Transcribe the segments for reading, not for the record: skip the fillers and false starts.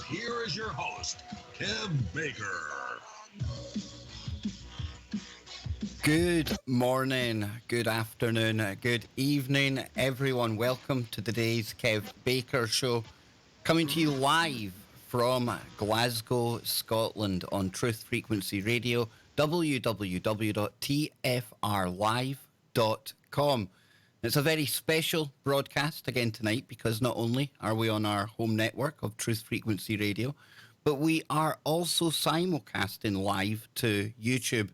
Here is your host, Kev Baker. Good morning, good afternoon, good evening, everyone. Welcome to today's Kev Baker Show, coming to you live from Glasgow, Scotland on Truth Frequency Radio, www.tfrlive.com. It's a very special broadcast again tonight because not only are we on our home network of Truth Frequency Radio, but we are also simulcasting live to YouTube.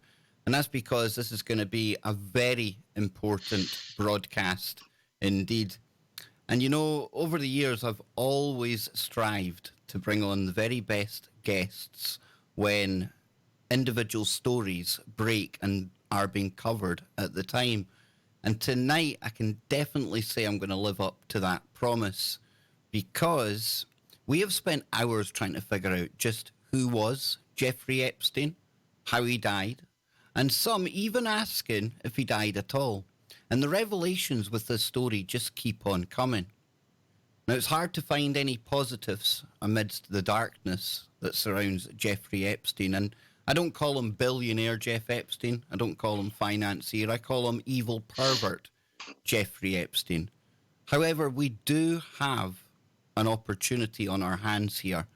And that's because this is going to be a very important broadcast indeed. And you know, over the years, I've always strived to bring on the very best guests when individual stories break and are being covered at the time. And tonight, I can definitely say I'm going to live up to that promise because we have spent hours trying to figure out just who was Jeffrey Epstein, how he died, and some even asking if he died at all. And the revelations with this story just keep on coming. Now, it's hard to find any positives amidst the darkness that surrounds Jeffrey Epstein. And I don't call him billionaire Jeff Epstein. I don't call him financier. I call him evil pervert Jeffrey Epstein. However, we do have an opportunity on our hands here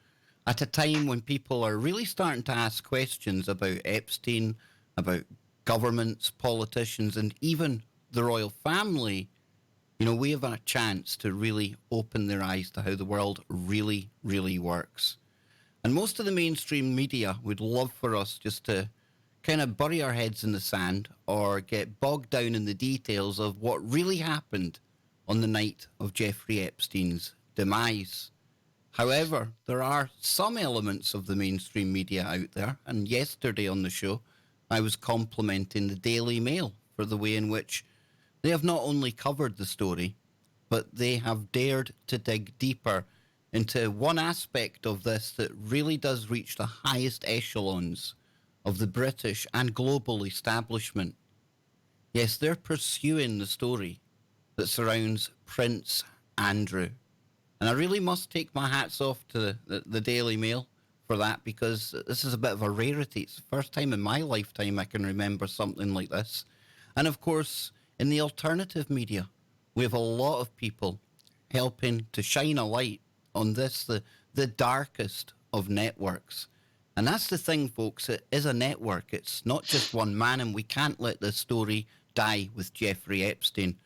at a time when people are really starting to ask questions about Epstein, about governments, politicians, and even the royal family. You know, we have a chance to really open their eyes to how the world really, really works. And most of the mainstream media would love for us just to kind of bury our heads in the sand or get bogged down in the details of what really happened on the night of Jeffrey Epstein's demise. However, there are some elements of the mainstream media out there, and yesterday on the show, I was complimenting the Daily Mail for the way in which they have not only covered the story, but they have dared to dig deeper into one aspect of this that really does reach the highest echelons of the British and global establishment. Yes, they're pursuing the story that surrounds Prince Andrew. And I really must take my hats off to the Daily Mail for that, because this is a bit of a rarity. It's the first time in my lifetime I can remember something like this. And of course, in the alternative media, we have a lot of people helping to shine a light on this, the darkest of networks. And that's the thing, folks. It is a network. It's not just one man, and we can't let this story die with Jeffrey Epstein.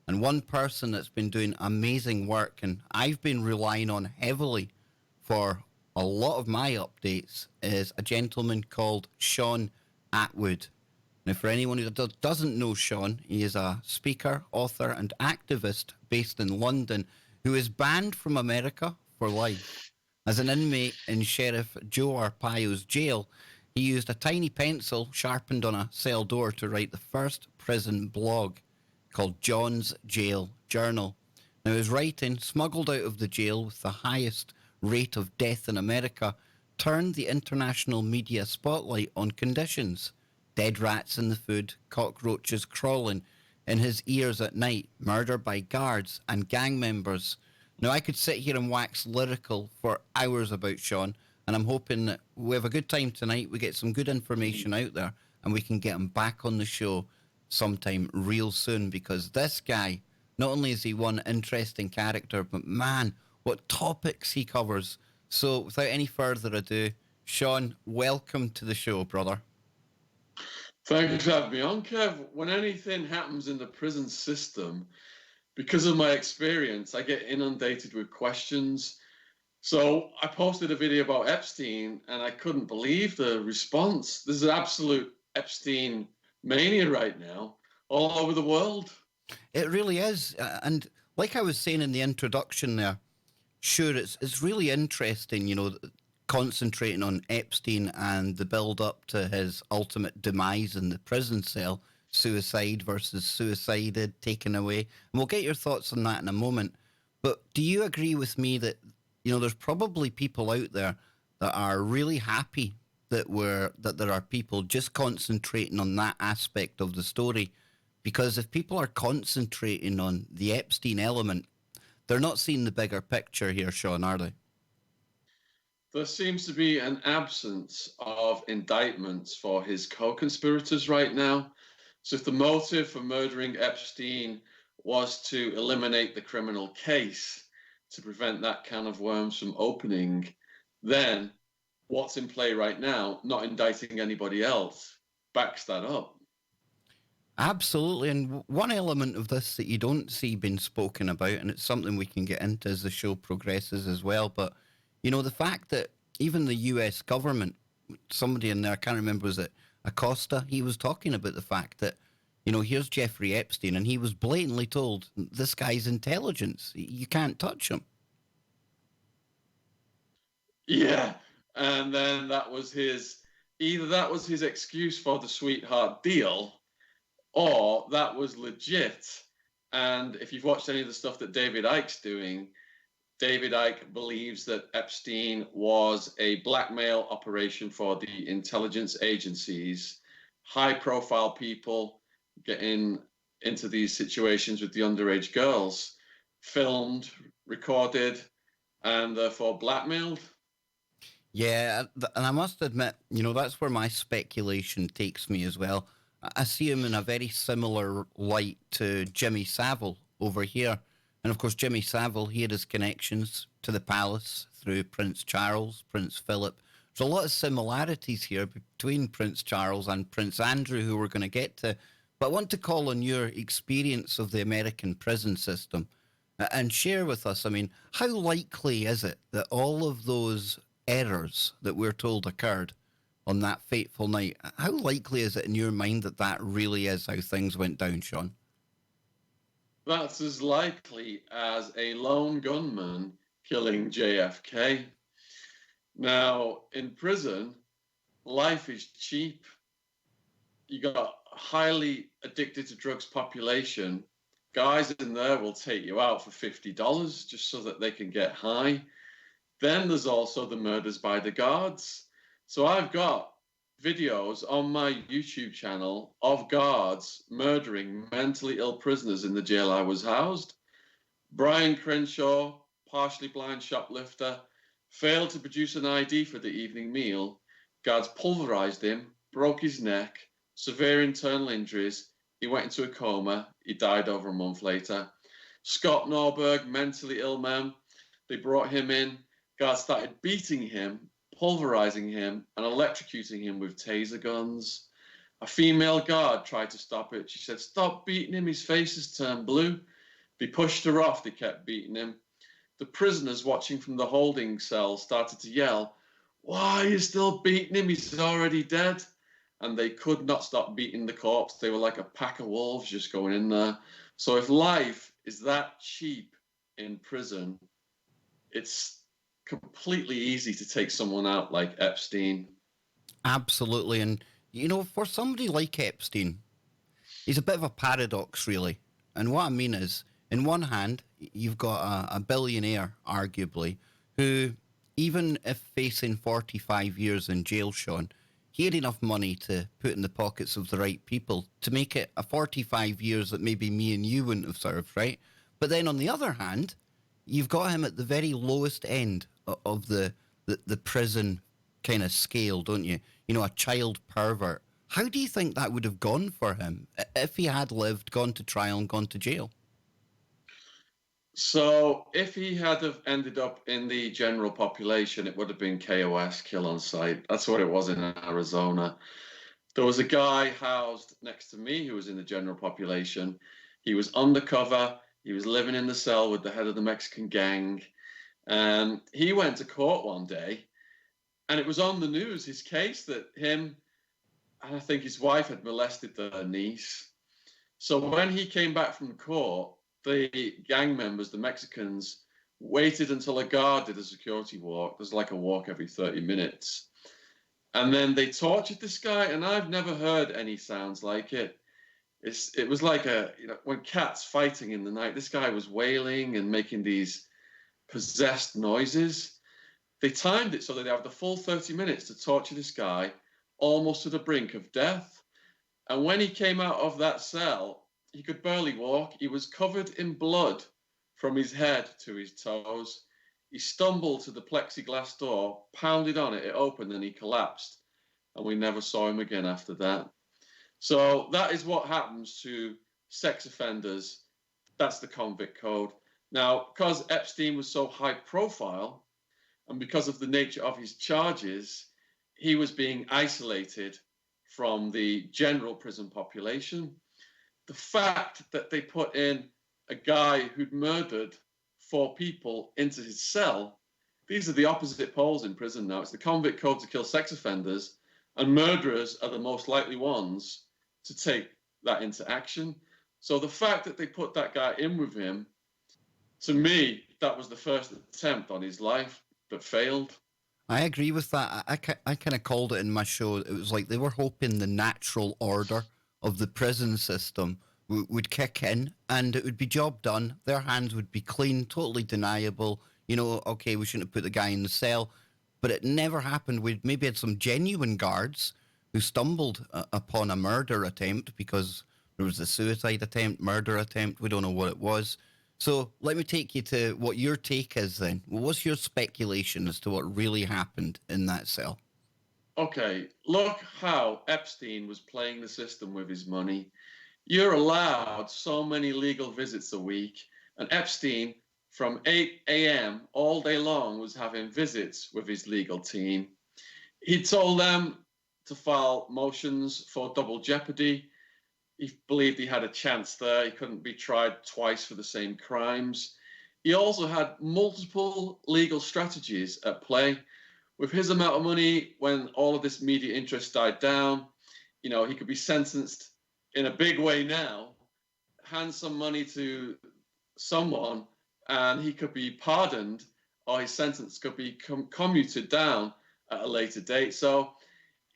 And one person that's been doing amazing work, and I've been relying on heavily for a lot of my updates, is a gentleman called Shaun Attwood. Now, for anyone who doesn't know Shaun, he is a speaker, author, and activist based in London who is banned from America for life. As an inmate in Sheriff Joe Arpaio's jail, he used a tiny pencil sharpened on a cell door to write the first prison blog called John's Jail Journal. Now, his writing, smuggled out of the jail with the highest rate of death in America, turned the international media spotlight on conditions. Dead rats in the food, cockroaches crawling in his ears at night, murder by guards and gang members. Now, I could sit here and wax lyrical for hours about Shaun, and I'm hoping that we have a good time tonight, we get some good information out there, and we can get him back on the show sometime real soon, because this guy, not only is he one interesting character, but man, what topics he covers. So without any further ado, Shaun, welcome to the show, brother. Thanks for having me on, Kev. When anything happens in the prison system, because of my experience, I get inundated with questions. So I posted a video about Epstein, and I couldn't believe the response. There's an absolute Epstein mania right now all over the world. It really is. And like I was saying in the introduction there, Sure, it's really interesting, concentrating on Epstein and the build up to his ultimate demise in the prison cell, suicide versus suicided, taken away. And we'll get your thoughts on that in a moment. But do you agree with me that, there's probably people out there that are really happy that there are people just concentrating on that aspect of the story? Because if people are concentrating on the Epstein element, they're not seeing the bigger picture here, Shaun, are they? There seems to be an absence of indictments for his co-conspirators right now. So if the motive for murdering Epstein was to eliminate the criminal case, to prevent that can of worms from opening, then what's in play right now, not indicting anybody else, backs that up. Absolutely. And one element of this that you don't see being spoken about, and it's something we can get into as the show progresses as well, but, the fact that even the US government, somebody in there, I can't remember, was it Acosta? He was talking about the fact that, here's Jeffrey Epstein, and he was blatantly told, this guy's intelligence, you can't touch him. Yeah. And then either that was his excuse for the sweetheart deal, or that was legit. And if you've watched any of the stuff that David Icke's doing, David Icke believes that Epstein was a blackmail operation for the intelligence agencies, high-profile people getting into these situations with the underage girls, filmed, recorded, and therefore blackmailed. Yeah, and I must admit, that's where my speculation takes me as well. I see him in a very similar light to Jimmy Savile over here. And of course, Jimmy Savile, he had his connections to the palace through Prince Charles, Prince Philip. There's a lot of similarities here between Prince Charles and Prince Andrew, who we're going to get to. But I want to call on your experience of the American prison system and share with us, how likely is it that all of those errors that we're told occurred on that fateful night, how likely is it in your mind that that really is how things went down, Shaun? That's as likely as a lone gunman killing JFK. Now, in prison, life is cheap. You got a highly addicted to drugs population. Guys in there will take you out for $50 just so that they can get high. Then there's also the murders by the guards. So I've got videos on my YouTube channel of guards murdering mentally ill prisoners in the jail I was housed. Brian Crenshaw, partially blind shoplifter, failed to produce an ID for the evening meal. Guards pulverized him, broke his neck, severe internal injuries. He went into a coma. He died over a month later. Scott Norberg, mentally ill man. They brought him in. Guards started beating him, pulverizing him, and electrocuting him with taser guns. A female guard tried to stop it. She said, "Stop beating him, his face has turned blue." They pushed her off, they kept beating him. The prisoners watching from the holding cell started to yell, "Why are you still beating him? He's already dead." And they could not stop beating the corpse. They were like a pack of wolves just going in there. So if life is that cheap in prison, it's completely easy to take someone out like Epstein. Absolutely. And, for somebody like Epstein, he's a bit of a paradox, really. And what I mean is, in one hand, you've got a billionaire, arguably, who, even if facing 45 years in jail, Shaun, he had enough money to put in the pockets of the right people to make it a 45 years that maybe me and you wouldn't have served, right? But then on the other hand, you've got him at the very lowest end of the prison kind of scale, don't you? A child pervert. How do you think that would have gone for him if he had lived, gone to trial, and gone to jail? So if he had have ended up in the general population, it would have been KOS, kill on sight. That's what it was in Arizona. There was a guy housed next to me who was in the general population. He was undercover. He was living in the cell with the head of the Mexican gang. And he went to court one day, and it was on the news, his case, that him and I think his wife had molested their niece. So when he came back from court, the gang members, the Mexicans, waited until a guard did a security walk. There's like a walk every 30 minutes. And then they tortured this guy, and I've never heard any sounds like it. It was like when cats fighting in the night, this guy was wailing and making these possessed noises. They timed it so that they have the full 30 minutes to torture this guy almost to the brink of death. And when he came out of that cell, he could barely walk. He was covered in blood from his head to his toes. He stumbled to the plexiglass door, pounded on it, it opened, and he collapsed. And we never saw him again after that. So that is what happens to sex offenders. That's the convict code. Now, because Epstein was so high profile, and because of the nature of his charges, he was being isolated from the general prison population. The fact that they put in a guy who'd murdered 4 people into his cell, these are the opposite poles in prison now. It's the convict code to kill sex offenders, and murderers are the most likely ones to take that into action. So the fact that they put that guy in with him, to me, that was the first attempt on his life that failed. I agree with that. I kind of called it in my show. It was like they were hoping the natural order of the prison system would kick in and it would be job done. Their hands would be clean, totally deniable. You know, okay, we shouldn't have put the guy in the cell. But it never happened. We maybe had some genuine guards who stumbled upon a murder attempt because there was a suicide attempt, murder attempt. We don't know what it was. So let me take you to what your take is then. What's your speculation as to what really happened in that cell? Okay, look how Epstein was playing the system with his money. You're allowed so many legal visits a week, and Epstein, from 8 a.m. all day long, was having visits with his legal team. He told them to file motions for double jeopardy. He believed he had a chance there. He couldn't be tried twice for the same crimes. He also had multiple legal strategies at play. With his amount of money, when all of this media interest died down, you know, he could be sentenced in a big way now, hand some money to someone, and he could be pardoned, or his sentence could be commuted down at a later date. So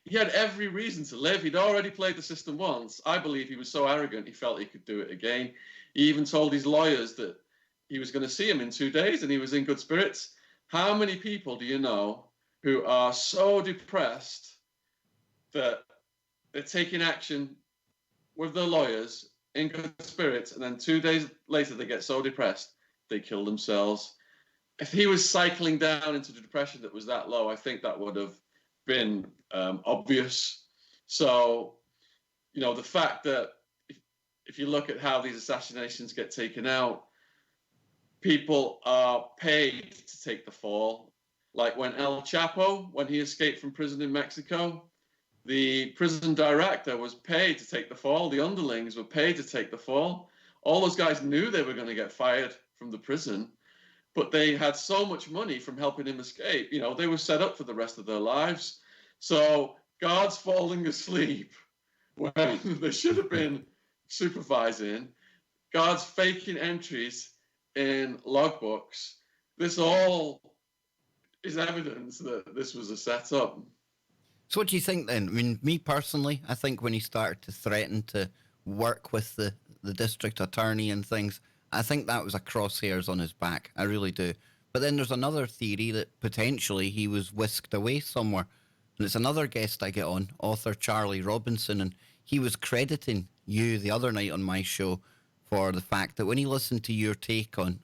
he had every reason to live. He'd already played the system once. I believe he was so arrogant he felt he could do it again. He even told his lawyers that he was going to see him in 2 days and he was in good spirits. How many people do you know who are so depressed that they're taking action with their lawyers in good spirits, and then 2 days later they get so depressed they kill themselves? If he was cycling down into the depression that was that low, I think that would have been obvious. So, you know, the fact that if you look at how these assassinations get taken out, people are paid to take the fall. Like when El Chapo, when he escaped from prison in Mexico, the prison director was paid to take the fall. The underlings were paid to take the fall. All those guys knew they were going to get fired from the prison, but they had so much money from helping him escape. You know, they were set up for the rest of their lives. So guards falling asleep when they should have been supervising, guards faking entries in logbooks. This all is evidence that this was a setup. So what do you think then? I mean, me personally, I think when he started to threaten to work with the district attorney and things, I think that was a crosshairs on his back. I really do. But then there's another theory that potentially he was whisked away somewhere. And it's another guest I get on, author Charlie Robinson, and he was crediting you the other night on my show for the fact that when he listened to your take on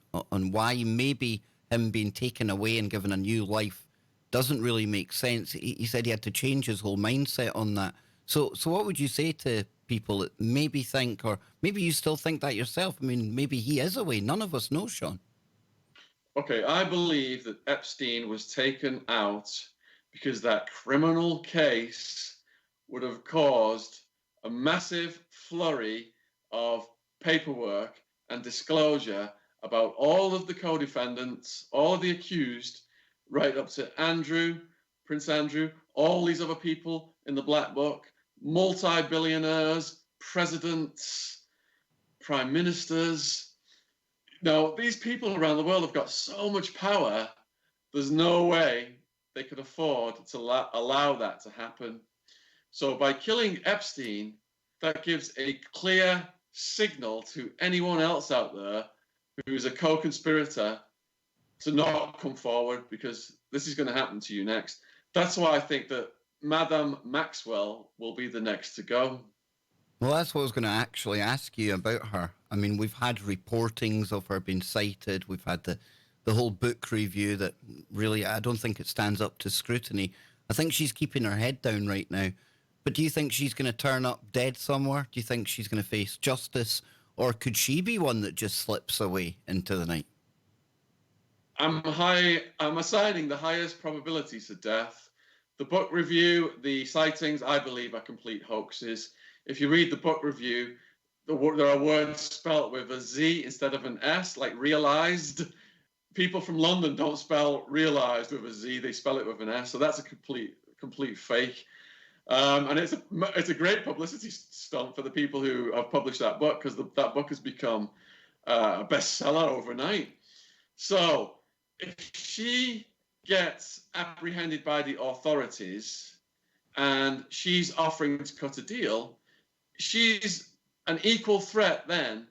why maybe him being taken away and given a new life doesn't really make sense, he said he had to change his whole mindset on that. So what would you say to people that maybe think, or maybe you still think that yourself? I mean, maybe he is away. None of us know, Shaun. Okay, I believe that Epstein was taken out because that criminal case would have caused a massive flurry of paperwork and disclosure about all of the co-defendants, all of the accused, right up to Andrew, Prince Andrew, all these other people in the Black Book, multi-billionaires, presidents, prime ministers. these people around the world have got so much power. There's no way they could afford to allow that to happen. So by killing Epstein, that gives a clear signal to anyone else out there who's a co-conspirator to not come forward, because this is going to happen to you next. That's why I think that Madame Maxwell will be the next to go. Well, that's what I was going to actually ask you about her. I mean, we've had reportings of her being cited. We've had the whole book review that really, I don't think it stands up to scrutiny. I think she's keeping her head down right now. But do you think she's going to turn up dead somewhere? Do you think she's going to face justice? Or could she be one that just slips away into the night? I'm assigning the highest probabilities to death. The book review, the sightings, I believe, are complete hoaxes. If you read the book review, there are words spelt with a Z instead of an S, like realized. People from London don't spell realized with a Z; they spell it with an S. So that's a complete fake. And it's a great publicity stunt for the people who have published that book, because that book has become a bestseller overnight. So if she gets apprehended by the authorities and she's offering to cut a deal, she's an equal threat then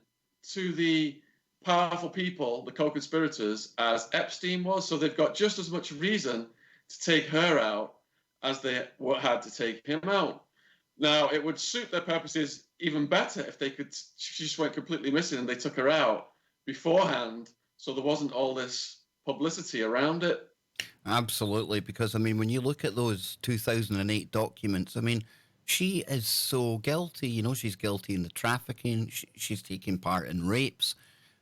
to the powerful people, the co-conspirators, as Epstein was. So they've got just as much reason to take her out as they had to take him out. Now, it would suit their purposes even better if she just went completely missing and they took her out beforehand, so there wasn't all this publicity around it. Absolutely, because, I mean, when you look at those 2008 documents, I mean, she is so guilty. You know, she's guilty in the trafficking. She's taking part in rapes.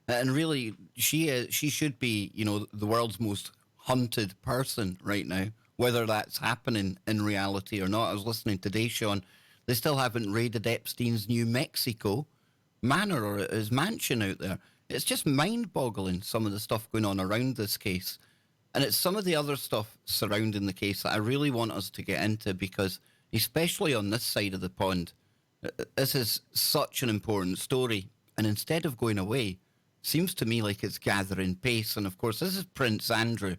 And really, she should be, you know, the world's most hunted person right now, whether that's happening in reality or not. I was listening today, Shaun. They still haven't raided Epstein's New Mexico manor or his mansion out there. It's just mind-boggling, some of the stuff going on around this case. And it's some of the other stuff surrounding the case that I really want us to get into, because especially on this side of the pond, this is such an important story. And instead of going away, seems to me like it's gathering pace. And of course, this is Prince Andrew.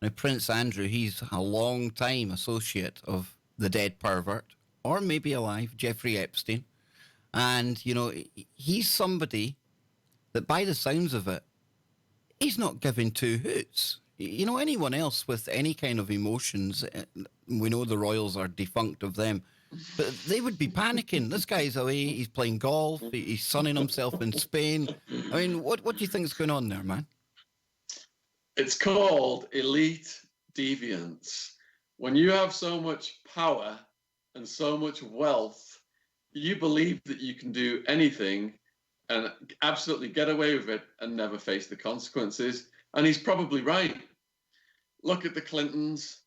Now, Prince Andrew, he's a long-time associate of the dead pervert, or maybe alive, Jeffrey Epstein. And, you know, he's somebody that, by the sounds of it, he's not giving two hoots. You know, anyone else with any kind of emotions, we know the royals are defunct of them, but they would be panicking. This guy's away, he's playing golf, he's sunning himself in Spain. I mean, what do you think is going on there, man? It's called elite deviance. When you have so much power and so much wealth, you believe that you can do anything and absolutely get away with it and never face the consequences. And he's probably right. Look at the Clintons.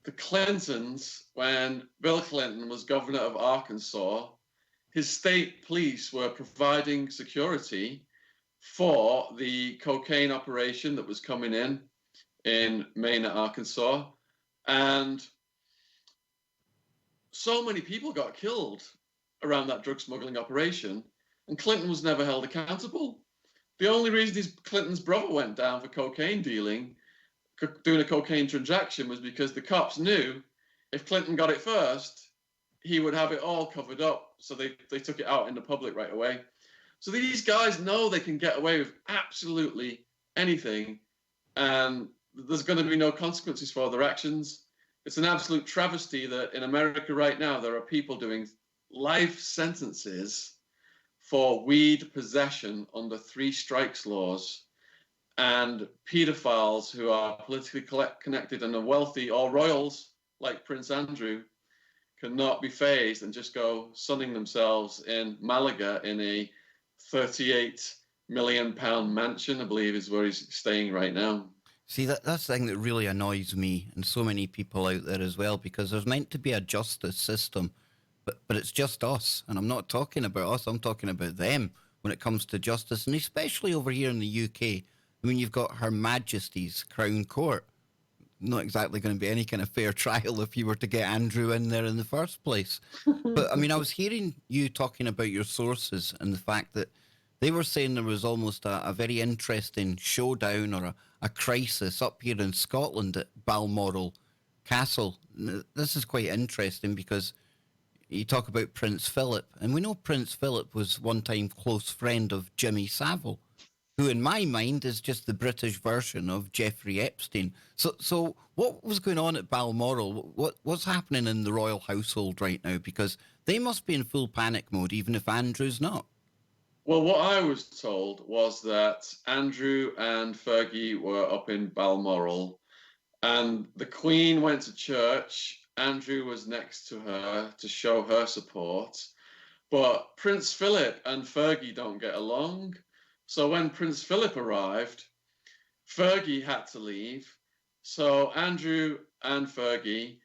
The Clintons, when Bill Clinton was governor of Arkansas, his state police were providing security for the cocaine operation that was coming in Maine, Arkansas. And so many people got killed around that drug smuggling operation, and Clinton was never held accountable. The only reason Clinton's brother went down for cocaine dealing, doing a cocaine transaction, was because the cops knew if Clinton got it first, he would have it all covered up. So they took it out in the public right away. So these guys know they can get away with absolutely anything, and there's going to be no consequences for their actions. It's an absolute travesty that in America right now, there are people doing life sentences for weed possession under 3 strikes laws, and pedophiles who are politically connected and are wealthy, or royals like Prince Andrew, cannot be fazed and just go sunning themselves in Malaga in a £38 million mansion, I believe is where he's staying right now. See, that's the thing that really annoys me and so many people out there as well, because there's meant to be a justice system, but it's just us. And I'm not talking about us, I'm talking about them when it comes to justice, and especially over here in the UK. I mean, you've got Her Majesty's Crown Court. Not exactly going to be any kind of fair trial if you were to get Andrew in there in the first place. But, I mean, I was hearing you talking about your sources and the fact that They were saying there was almost a very interesting showdown or a crisis up here in Scotland at Balmoral Castle. This is quite interesting because you talk about Prince Philip, and we know Prince Philip was one time close friend of Jimmy Savile, who in my mind is just the British version of Jeffrey Epstein. So what was going on at Balmoral? What's happening in the royal household right now? Because they must be in full panic mode, even if Andrew's not. Well, what I was told was that Andrew and Fergie were up in Balmoral, and the Queen went to church. Andrew was next to her to show her support. But Prince Philip and Fergie don't get along. So when Prince Philip arrived, Fergie had to leave. So Andrew and Fergie,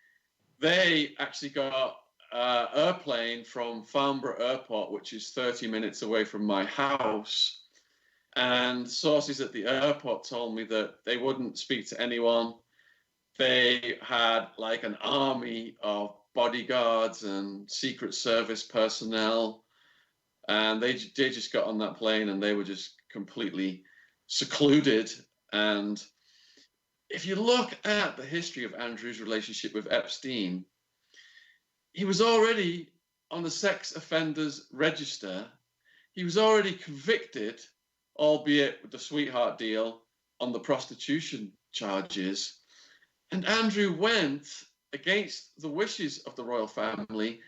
they actually got an airplane from Farnborough Airport, which is 30 minutes away from my house. And sources at the airport told me that they wouldn't speak to anyone. They had like an army of bodyguards and Secret Service personnel. And they just got on that plane and they were just completely secluded. And if you look at the history of Andrew's relationship with Epstein, he was already on the sex offenders register. He was already convicted, albeit with the sweetheart deal, on the prostitution charges. And Andrew went against the wishes of the royal family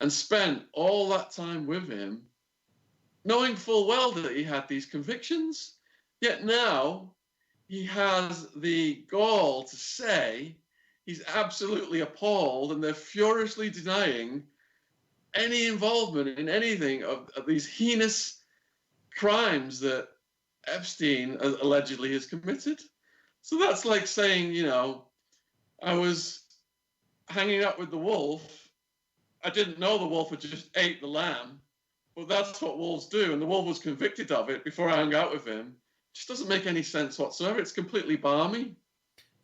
and spent all that time with him, knowing full well that he had these convictions. Yet now he has the gall to say he's absolutely appalled, and they're furiously denying any involvement in anything of these heinous crimes that Epstein allegedly has committed. So that's like saying, you know, I was hanging out with the wolf. I didn't know the wolf had just ate the lamb, but that's what wolves do. And the wolf was convicted of it before I hung out with him. It just doesn't make any sense whatsoever. It's completely balmy.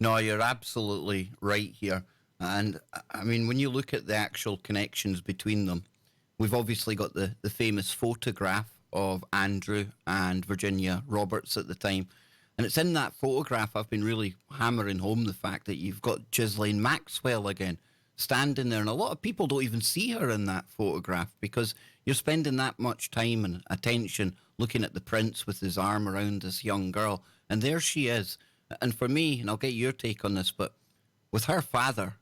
No, you're absolutely right here. And I mean, when you look at the actual connections between them, we've obviously got the famous photograph of Andrew and Virginia Roberts at the time. And it's in that photograph I've been really hammering home the fact that you've got Ghislaine Maxwell again standing there. And a lot of people don't even see her in that photograph because you're spending that much time and attention looking at the prince with his arm around this young girl. And there she is. And for me, and I'll get your take on this, but with her father,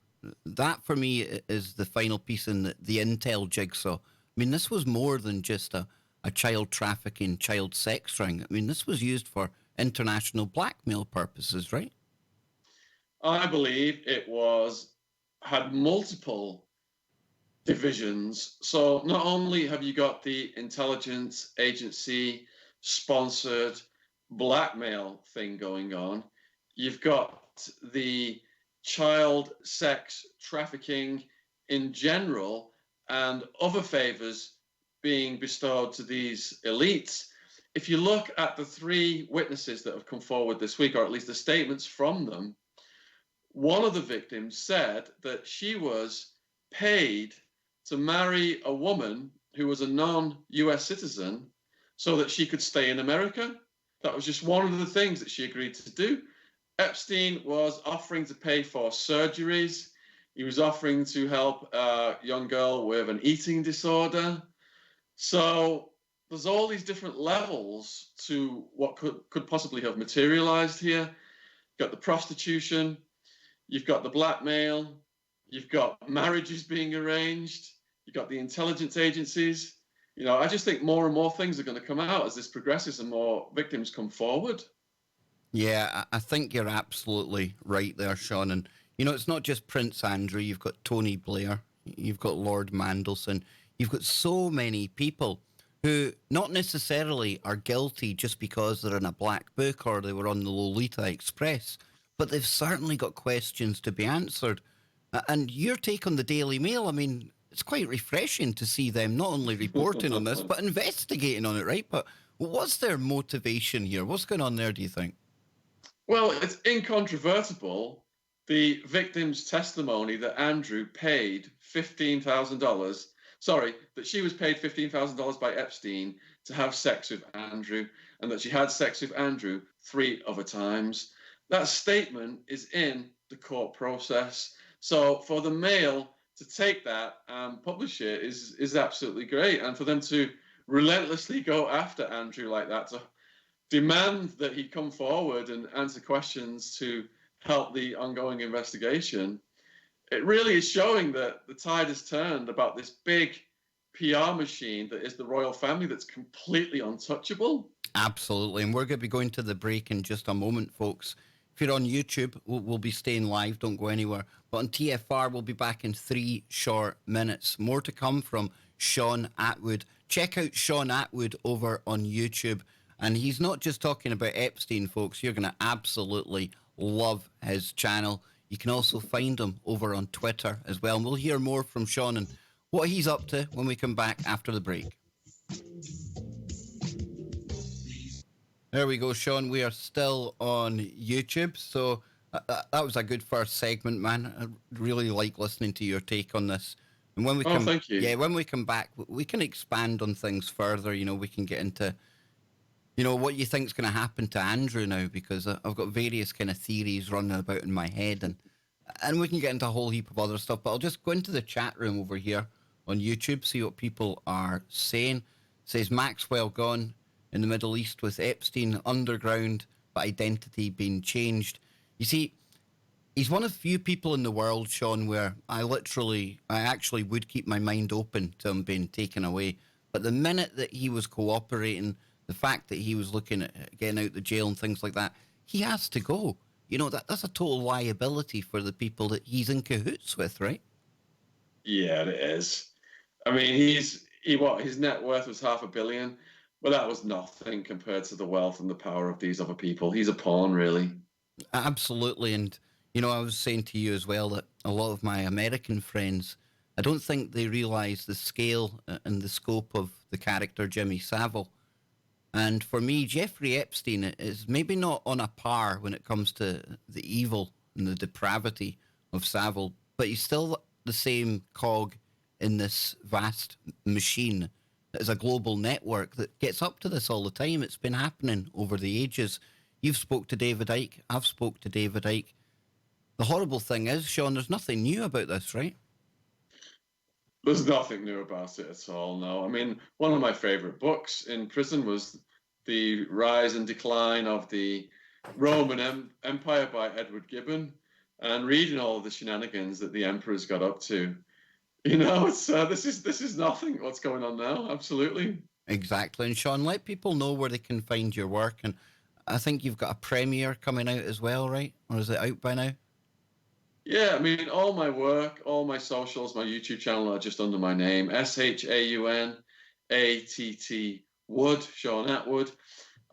that for me is the final piece in the intel jigsaw. I mean, this was more than just a child trafficking, child sex ring. I mean, this was used for international blackmail purposes, right? I believe it had multiple divisions. So not only have you got the intelligence agency sponsored blackmail thing going on, you've got the child sex trafficking in general and other favors being bestowed to these elites. If you look at the three witnesses that have come forward this week, or at least the statements from them, one of the victims said that she was paid to marry a woman who was a non-US citizen so that she could stay in America. That was just one of the things that she agreed to do. Epstein was offering to pay for surgeries. He was offering to help a young girl with an eating disorder. So there's all these different levels to what could possibly have materialized here. You've got the prostitution, you've got the blackmail, you've got marriages being arranged, you've got the intelligence agencies. You know, I just think more and more things are going to come out as this progresses and more victims come forward. Yeah, I think you're absolutely right there, Shaun. And, you know, it's not just Prince Andrew. You've got Tony Blair. You've got Lord Mandelson. You've got so many people who not necessarily are guilty just because they're in a black book or they were on the Lolita Express, but they've certainly got questions to be answered. And your take on the Daily Mail, I mean, it's quite refreshing to see them not only reporting on this, but investigating on it, right? But what's their motivation here? What's going on there, do you think? Well, it's incontrovertible, the victim's testimony that Andrew paid $15,000 sorry, that she was paid $15,000 by Epstein to have sex with Andrew, and that she had sex with Andrew 3 other times. That statement is in the court process. So for the Mail to take that and publish it is absolutely great. And for them to relentlessly go after Andrew like that, to demand that he come forward and answer questions to help the ongoing investigation, it really is showing that the tide has turned about this big PR machine that is the royal family that's completely untouchable. Absolutely. And we're going to be going to the break in just a moment, folks. If you're on YouTube, we'll be staying live. Don't go anywhere. But on TFR, we'll be back in 3 short minutes. More to come from Shaun Attwood. Check out Shaun Attwood over on YouTube. And he's not just talking about Epstein, folks. You're going to absolutely love his channel. You can also find him over on Twitter as well. And we'll hear more from Shaun and what he's up to when we come back after the break. There we go, Shaun. We are still on YouTube. So that was a good first segment, man. I really like listening to your take on this. And when we thank you. Yeah, when we come back, we can expand on things further. You know, we can get into, you know, what you think's going to happen to Andrew now, because I've got various kind of theories running about in my head, and we can get into a whole heap of other stuff. But I'll just go into the chat room over here on YouTube, see what people are saying. It says Maxwell gone in the Middle East with Epstein underground, but identity being changed. You see, he's one of few people in the world, Shaun, where I actually would keep my mind open to him being taken away. But the minute that he was cooperating, the fact that he was looking at getting out the jail and things like that, he has to go. You know, that's a total liability for the people that he's in cahoots with, right? Yeah, it is. I mean, his net worth was $500 million. Well, that was nothing compared to the wealth and the power of these other people. He's a pawn, really. Absolutely. And, you know, I was saying to you as well that a lot of my American friends, I don't think they realize the scale and the scope of the character Jimmy Savile. And for me, Jeffrey Epstein is maybe not on a par when it comes to the evil and the depravity of Savile, but he's still the same cog in this vast machine that is a global network that gets up to this all the time. It's been happening over the ages. You've spoke to David Icke. I've spoke to David Icke. The horrible thing is, Shaun, there's nothing new about this, right? There's nothing new about it at all, no. I mean, one of my favorite books in prison was The Rise and Decline of the Roman Empire by Edward Gibbon, and reading all of the shenanigans that the emperors got up to. You know, it's this is nothing what's going on now. Absolutely. Exactly. And Shaun, let people know where they can find your work. And I think you've got a premiere coming out as well, right? Or is it out by now? Yeah, I mean, all my work, all my socials, my YouTube channel are just under my name, ShaunAttwood, Shaun Attwood.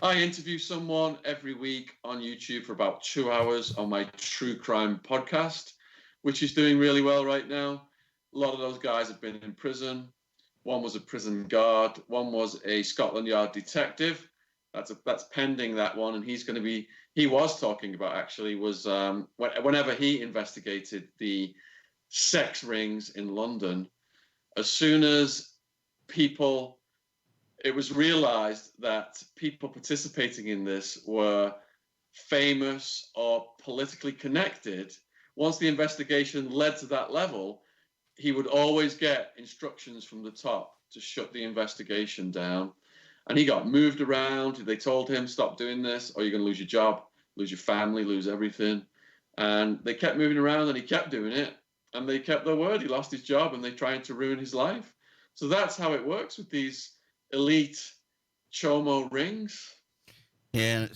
I interview someone every week on YouTube for about 2 hours on my true crime podcast, which is doing really well right now. A lot of those guys have been in prison. One was a prison guard. One was a Scotland Yard detective. That's pending, that one, and he was talking about, actually, was whenever he investigated the sex rings in London, as soon as it was realized that people participating in this were famous or politically connected, once the investigation led to that level, he would always get instructions from the top to shut the investigation down. And he got moved around. They told him, stop doing this, or you're going to lose your job, lose your family, lose everything. And they kept moving around, and he kept doing it. And they kept their word. He lost his job, and they tried to ruin his life. So that's how it works with these elite chomo rings. Yeah,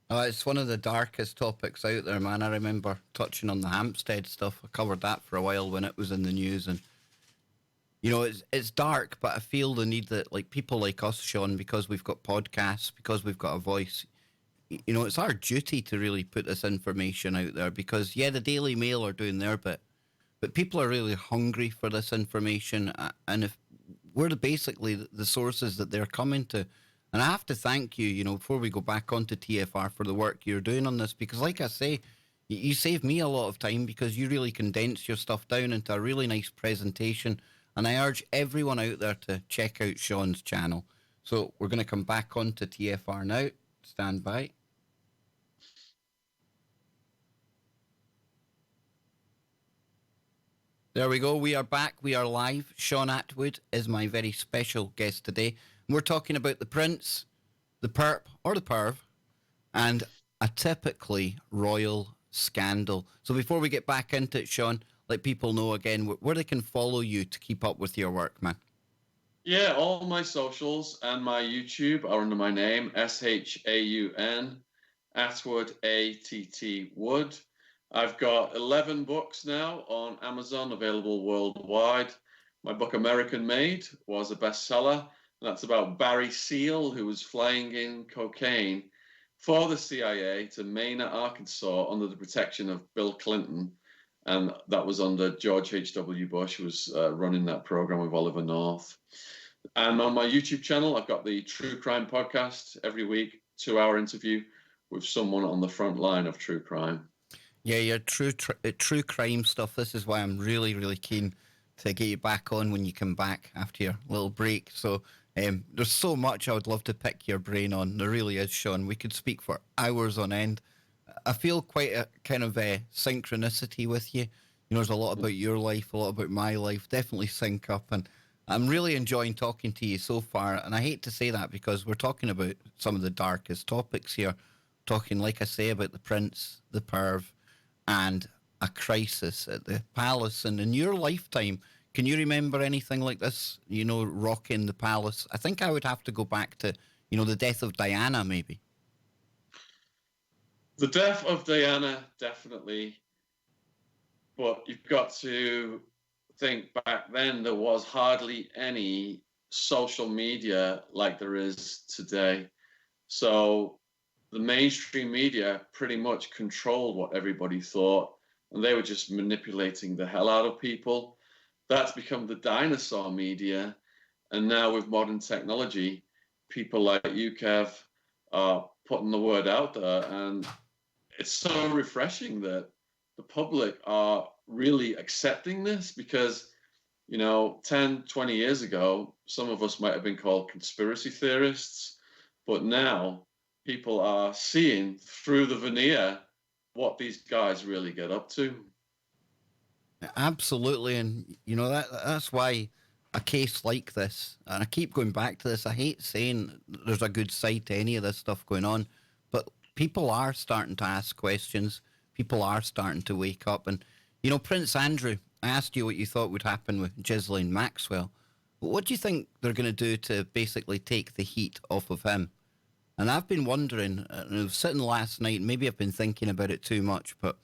it's one of the darkest topics out there, man. I remember touching on the Hampstead stuff. I covered that for a while when it was in the news, and you know, it's dark, but I feel the need that, like, people like us, Shaun, because we've got podcasts, because we've got a voice, you know, it's our duty to really put this information out there, because, yeah, the Daily Mail are doing their bit, but people are really hungry for this information, and if we're basically the sources that they're coming to. And I have to thank you, you know, before we go back onto TFR, for the work you're doing on this, because like I say, you save me a lot of time, because you really condense your stuff down into a really nice presentation And I urge everyone out there to check out Shaun's channel. So we're going to come back onto TFR now. Stand by. There we go. We are back. We are live. Shaun Attwood is my very special guest today. We're talking about the Prince, the Perp, or the Perv, and a typically royal scandal. So before we get back into it, Shaun, let people know again where they can follow you to keep up with your work, man. Yeah, all my socials and my YouTube are under my name, Shaun Attwood, ATT Wood. I've got 11 books now on Amazon, available worldwide. My book, American Made, was a bestseller. That's about Barry Seal, who was flying in cocaine for the CIA to Mena, Arkansas, under the protection of Bill Clinton. And that was under George H.W. Bush, who was running that program with Oliver North. And on my YouTube channel, I've got the True Crime podcast every week, 2-hour interview with someone on the front line of true crime. Yeah, your true crime stuff. This is why I'm really, really keen to get you back on when you come back after your little break. So there's so much I would love to pick your brain on. There really is, Shaun. We could speak for hours on end. I feel quite a kind of a synchronicity with you. You know, there's a lot about your life, a lot about my life. Definitely sync up, and I'm really enjoying talking to you so far. And I hate to say that because we're talking about some of the darkest topics here. Talking, like I say, about the Prince, the Perv, and a crisis at the palace. And in your lifetime, can you remember anything like this, you know, rocking the palace? I think I would have to go back to, you know, the death of Diana, maybe. The death of Diana, definitely. But you've got to think back then, there was hardly any social media like there is today. So the mainstream media pretty much controlled what everybody thought, and they were just manipulating the hell out of people. That's become the dinosaur media. And now with modern technology, people like you, Kev, are putting the word out there. And it's so refreshing that the public are really accepting this because, you know, 10, 20 years ago, some of us might have been called conspiracy theorists, but now people are seeing through the veneer what these guys really get up to. Absolutely, and you know that's why a case like this, and I keep going back to this. I hate saying there's a good side to any of this stuff going on, but people are starting to ask questions. People are starting to wake up, and you know, Prince Andrew. I asked you what you thought would happen with Ghislaine Maxwell. What do you think they're going to do to basically take the heat off of him? And I've been wondering, I was sitting last night, maybe I've been thinking about it too much, but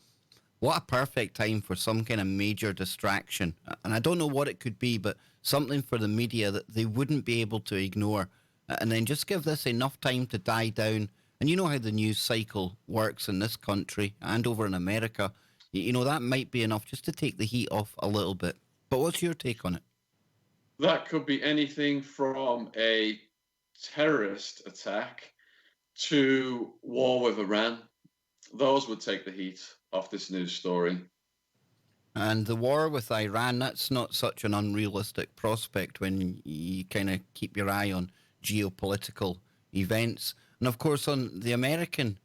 what a perfect time for some kind of major distraction. And I don't know what it could be, but something for the media that they wouldn't be able to ignore. And then just give this enough time to die down. And you know how the news cycle works in this country and over in America. You know, that might be enough just to take the heat off a little bit. But what's your take on it? That could be anything from a terrorist attack to war with Iran. Those would take the heat off this news story. And the war with Iran, that's not such an unrealistic prospect when you kind of keep your eye on geopolitical events. And of course, on the American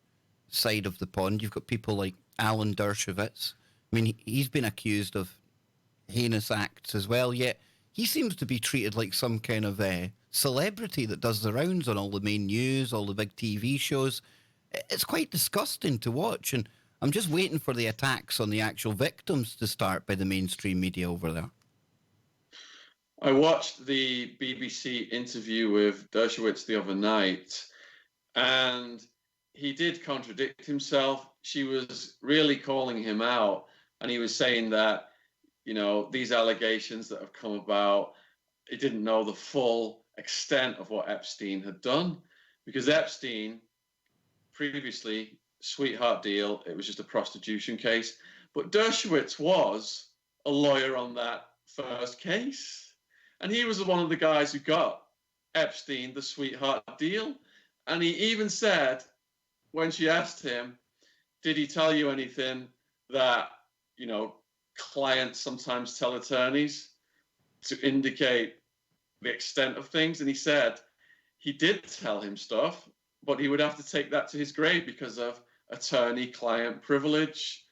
side of the pond, you've got people like Alan Dershowitz. I mean, he's been accused of heinous acts as well, yet he seems to be treated like some kind of a celebrity that does the rounds on all the main news, all the big TV shows. It's quite disgusting to watch, and I'm just waiting for the attacks on the actual victims to start by the mainstream media over there. I watched the BBC interview with Dershowitz the other night, and he did contradict himself. She was really calling him out, and he was saying that, you know, these allegations that have come about, he didn't know the full extent of what Epstein had done, because Epstein previously, sweetheart deal, it was just a prostitution case. But Dershowitz was a lawyer on that first case. And he was one of the guys who got Epstein the sweetheart deal. And he even said, when she asked him, did he tell you anything that, you know, clients sometimes tell attorneys? to indicate the extent of things. And he said he did tell him stuff, but he would have to take that to his grave because of attorney-client privilege.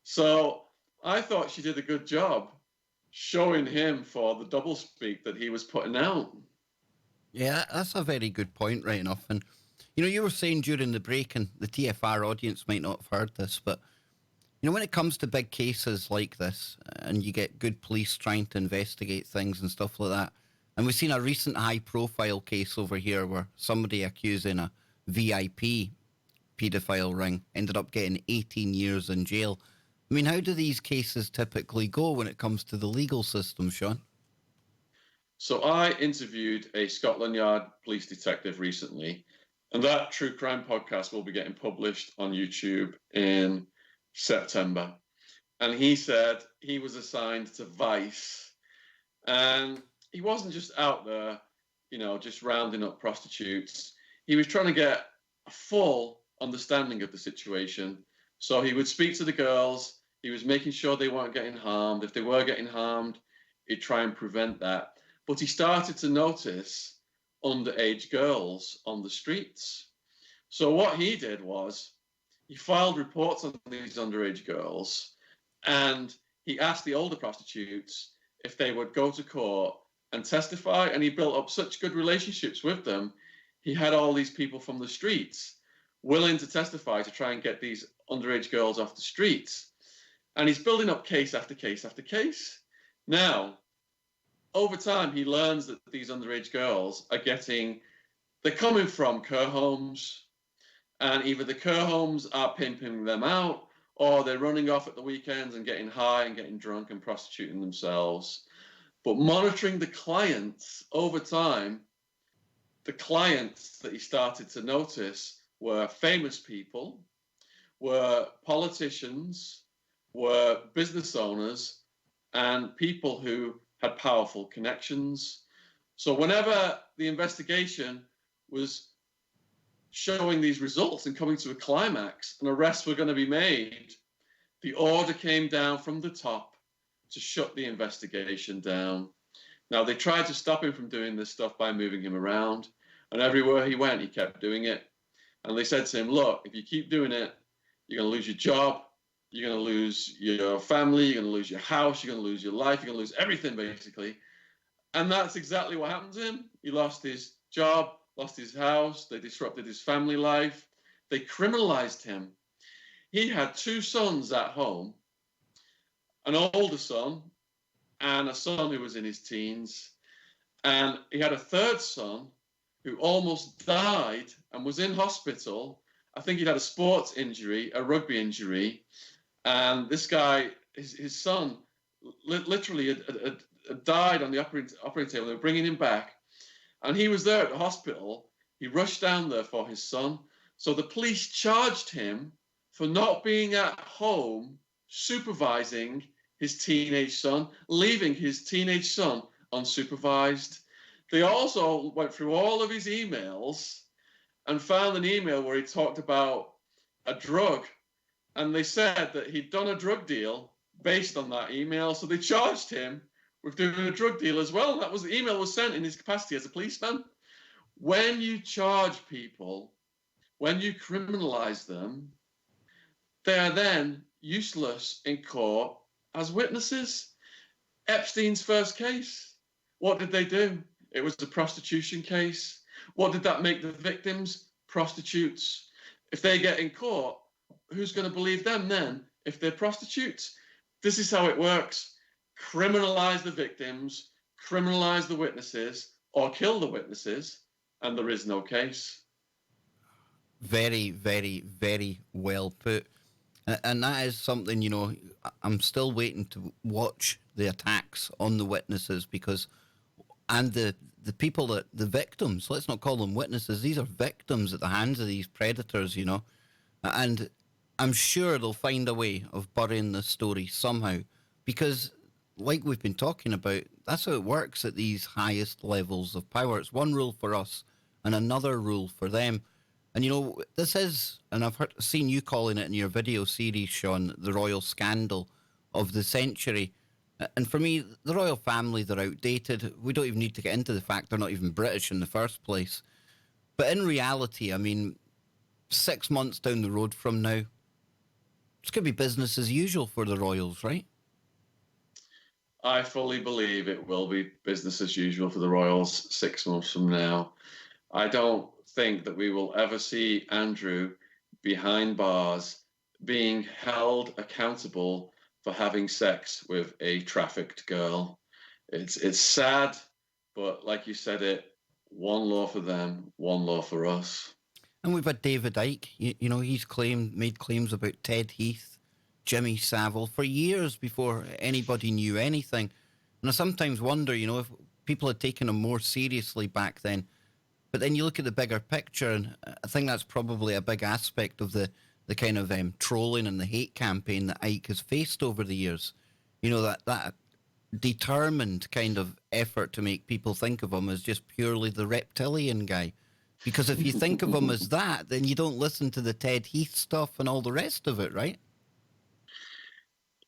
So I thought she did a good job showing him for the doublespeak that he was putting out. Yeah, that's a very good point, right enough. And, you were saying during the break, and the TFR audience might not have heard this, but, when it comes to big cases like this, and you get good police trying to investigate things and stuff like that, and we've seen a recent high-profile case over here where somebody accusing a VIP paedophile ring ended up getting 18 years in jail. I mean, how do these cases typically go when it comes to the legal system, Shaun? So I interviewed a Scotland Yard police detective recently, and that true crime podcast will be getting published on YouTube in September. And he said he was assigned to Vice, and he wasn't just out there, just rounding up prostitutes. He was trying to get a full understanding of the situation. So he would speak to the girls. He was making sure they weren't getting harmed. If they were getting harmed, he'd try and prevent that. But he started to notice underage girls on the streets. So what he did was he filed reports on these underage girls, and he asked the older prostitutes if they would go to court and testify, and he built up such good relationships with them. He had all these people from the streets willing to testify to try and get these underage girls off the streets. And he's building up case after case after case. Now, over time, he learns that these underage girls they're coming from care homes, and either the care homes are pimping them out, or they're running off at the weekends and getting high and getting drunk and prostituting themselves. But monitoring the clients over time, the clients that he started to notice were famous people, were politicians, were business owners, and people who had powerful connections. So whenever the investigation was showing these results and coming to a climax and arrests were going to be made, the order came down from the top to shut the investigation down. Now, they tried to stop him from doing this stuff by moving him around, and everywhere he went, he kept doing it. And they said to him, look, if you keep doing it, you're going to lose your job, you're going to lose your family, you're going to lose your house, you're going to lose your life, you're going to lose everything, basically. And that's exactly what happened to him. He lost his job, lost his house, they disrupted his family life, they criminalized him. He had two sons at home, an older son and a son who was in his teens. And he had a third son who almost died and was in hospital. I think he'd had a sports injury, a rugby injury. And this guy, his son, literally had died on the operating table. They were bringing him back. And he was there at the hospital. He rushed down there for his son. So the police charged him for not being at home supervising his teenage son, leaving his teenage son unsupervised. They also went through all of his emails and found an email where he talked about a drug. And they said that he'd done a drug deal based on that email. So they charged him with doing a drug deal as well. And that was the email was sent in his capacity as a policeman. When you charge people, when you criminalize them, they are then useless in court as witnesses. Epstein's first case, what did they do? It was a prostitution case. What did that make the victims? Prostitutes. If they get in court, who's going to believe them then if they're prostitutes? This is how it works. Criminalize the victims, criminalize the witnesses, or kill the witnesses, and there is no case. Very, very, very well put. And that is something, I'm still waiting to watch the attacks on the witnesses and the people the victims, let's not call them witnesses, these are victims at the hands of these predators, and I'm sure they'll find a way of burying this story somehow, because like we've been talking about, that's how it works at these highest levels of power. It's one rule for us and another rule for them. And, this is, and I've seen you calling it in your video series, Shaun, the royal scandal of the century. And for me, the royal family, they're outdated. We don't even need to get into the fact they're not even British in the first place. But in reality, I mean, 6 months down the road from now, it's going to be business as usual for the royals, right? I fully believe it will be business as usual for the Royals 6 months from now. I don't think that we will ever see Andrew behind bars being held accountable for having sex with a trafficked girl. It's sad, but like you said it, one law for them, one law for us. And we've had David Icke. He's made claims about Ted Heath, Jimmy Savile for years before anybody knew anything. And I sometimes wonder, if people had taken him more seriously back then. But then you look at the bigger picture, and I think that's probably a big aspect of the kind of trolling and the hate campaign that Icke has faced over the years. That determined kind of effort to make people think of him as just purely the reptilian guy. Because if you think of him as that, then you don't listen to the Ted Heath stuff and all the rest of it, right?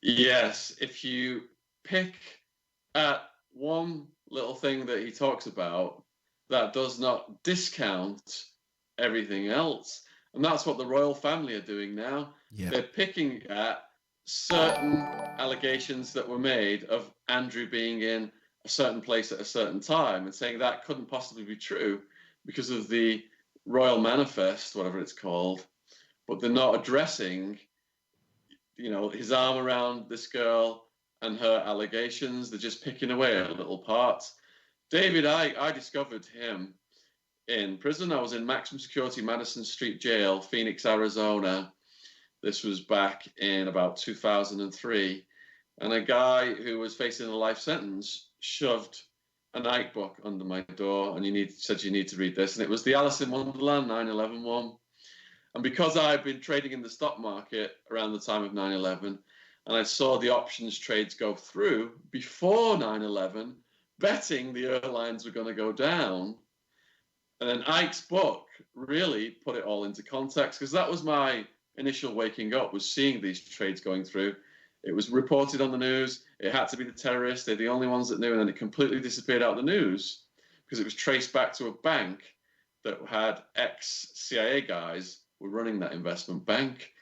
Yes, if you pick at one little thing that he talks about, that does not discount everything else. And that's what the royal family are doing now. Yeah. They're picking at certain allegations that were made of Andrew being in a certain place at a certain time and saying that couldn't possibly be true because of the royal manifest, whatever it's called. But they're not addressing, his arm around this girl and her allegations. They're just picking away at little parts. David, I discovered him in prison. I was in maximum security Madison Street Jail, Phoenix, Arizona. This was back in about 2003. And a guy who was facing a life sentence shoved a night book under my door and said you need to read this. And it was the Alice in Wonderland 9/11 one. And because I'd been trading in the stock market around the time of 9/11, and I saw the options trades go through before 9/11, betting the airlines were going to go down. And then Ike's book really put it all into context, because that was my initial waking up, was seeing these trades going through. It was reported on the news. It had to be the terrorists. They're the only ones that knew. And then it completely disappeared out of the news because it was traced back to a bank that had ex-CIA guys were running that investment bank.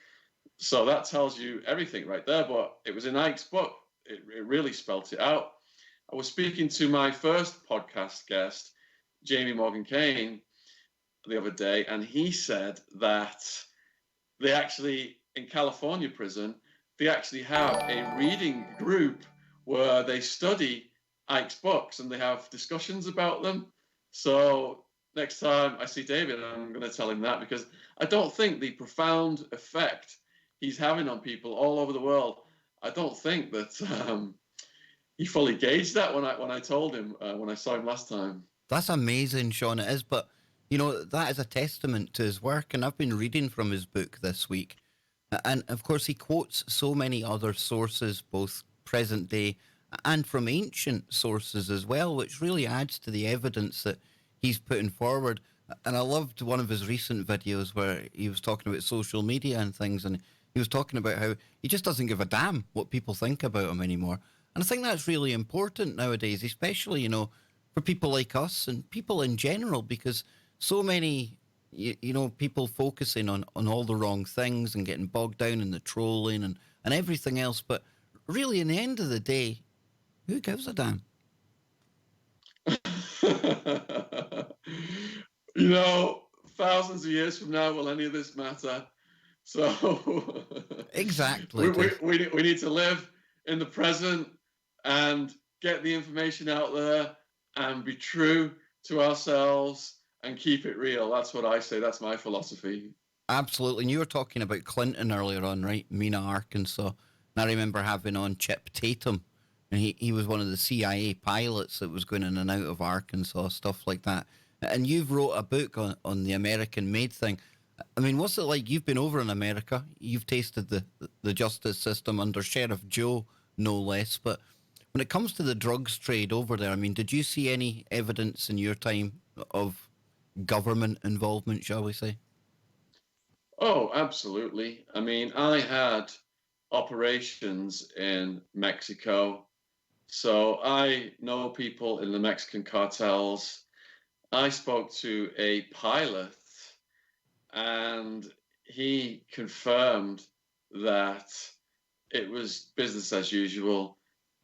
So that tells you everything right there. But it was in Ike's book. It really spelt it out. I was speaking to my first podcast guest, Jamie Morgan Kane, the other day, and he said that they actually, in California prison, they actually have a reading group where they study Ike's books and they have discussions about them. So next time I see David, I'm going to tell him that, because I don't think the profound effect he's having on people all over the world, I don't think that he fully gauged that when I told him, when I saw him last time. That's amazing, Shaun, it is. But, that is a testament to his work. And I've been reading from his book this week. And, of course, he quotes so many other sources, both present day and from ancient sources as well, which really adds to the evidence that he's putting forward. And I loved one of his recent videos where he was talking about social media and things, and he was talking about how he just doesn't give a damn what people think about him anymore. And I think that's really important nowadays, especially, for people like us and people in general, because so many, people focusing on all the wrong things and getting bogged down in the trolling and everything else. But really, in the end of the day, who gives a damn? Thousands of years from now, will any of this matter? So exactly. we need to live in the present and get the information out there and be true to ourselves and keep it real. That's what I say. That's my philosophy. Absolutely. And you were talking about Clinton earlier on, right? Mena, Arkansas. And I remember having on Chip Tatum, and he was one of the CIA pilots that was going in and out of Arkansas, stuff like that. And you've wrote a book on the American-made thing. I mean, what's it like? You've been over in America. You've tasted the justice system under Sheriff Joe, no less. But when it comes to the drugs trade over there, I mean, did you see any evidence in your time of government involvement, shall we say? Oh, absolutely. I mean, I had operations in Mexico, So I know people in the Mexican cartels. I spoke to a pilot, and he confirmed that it was business as usual.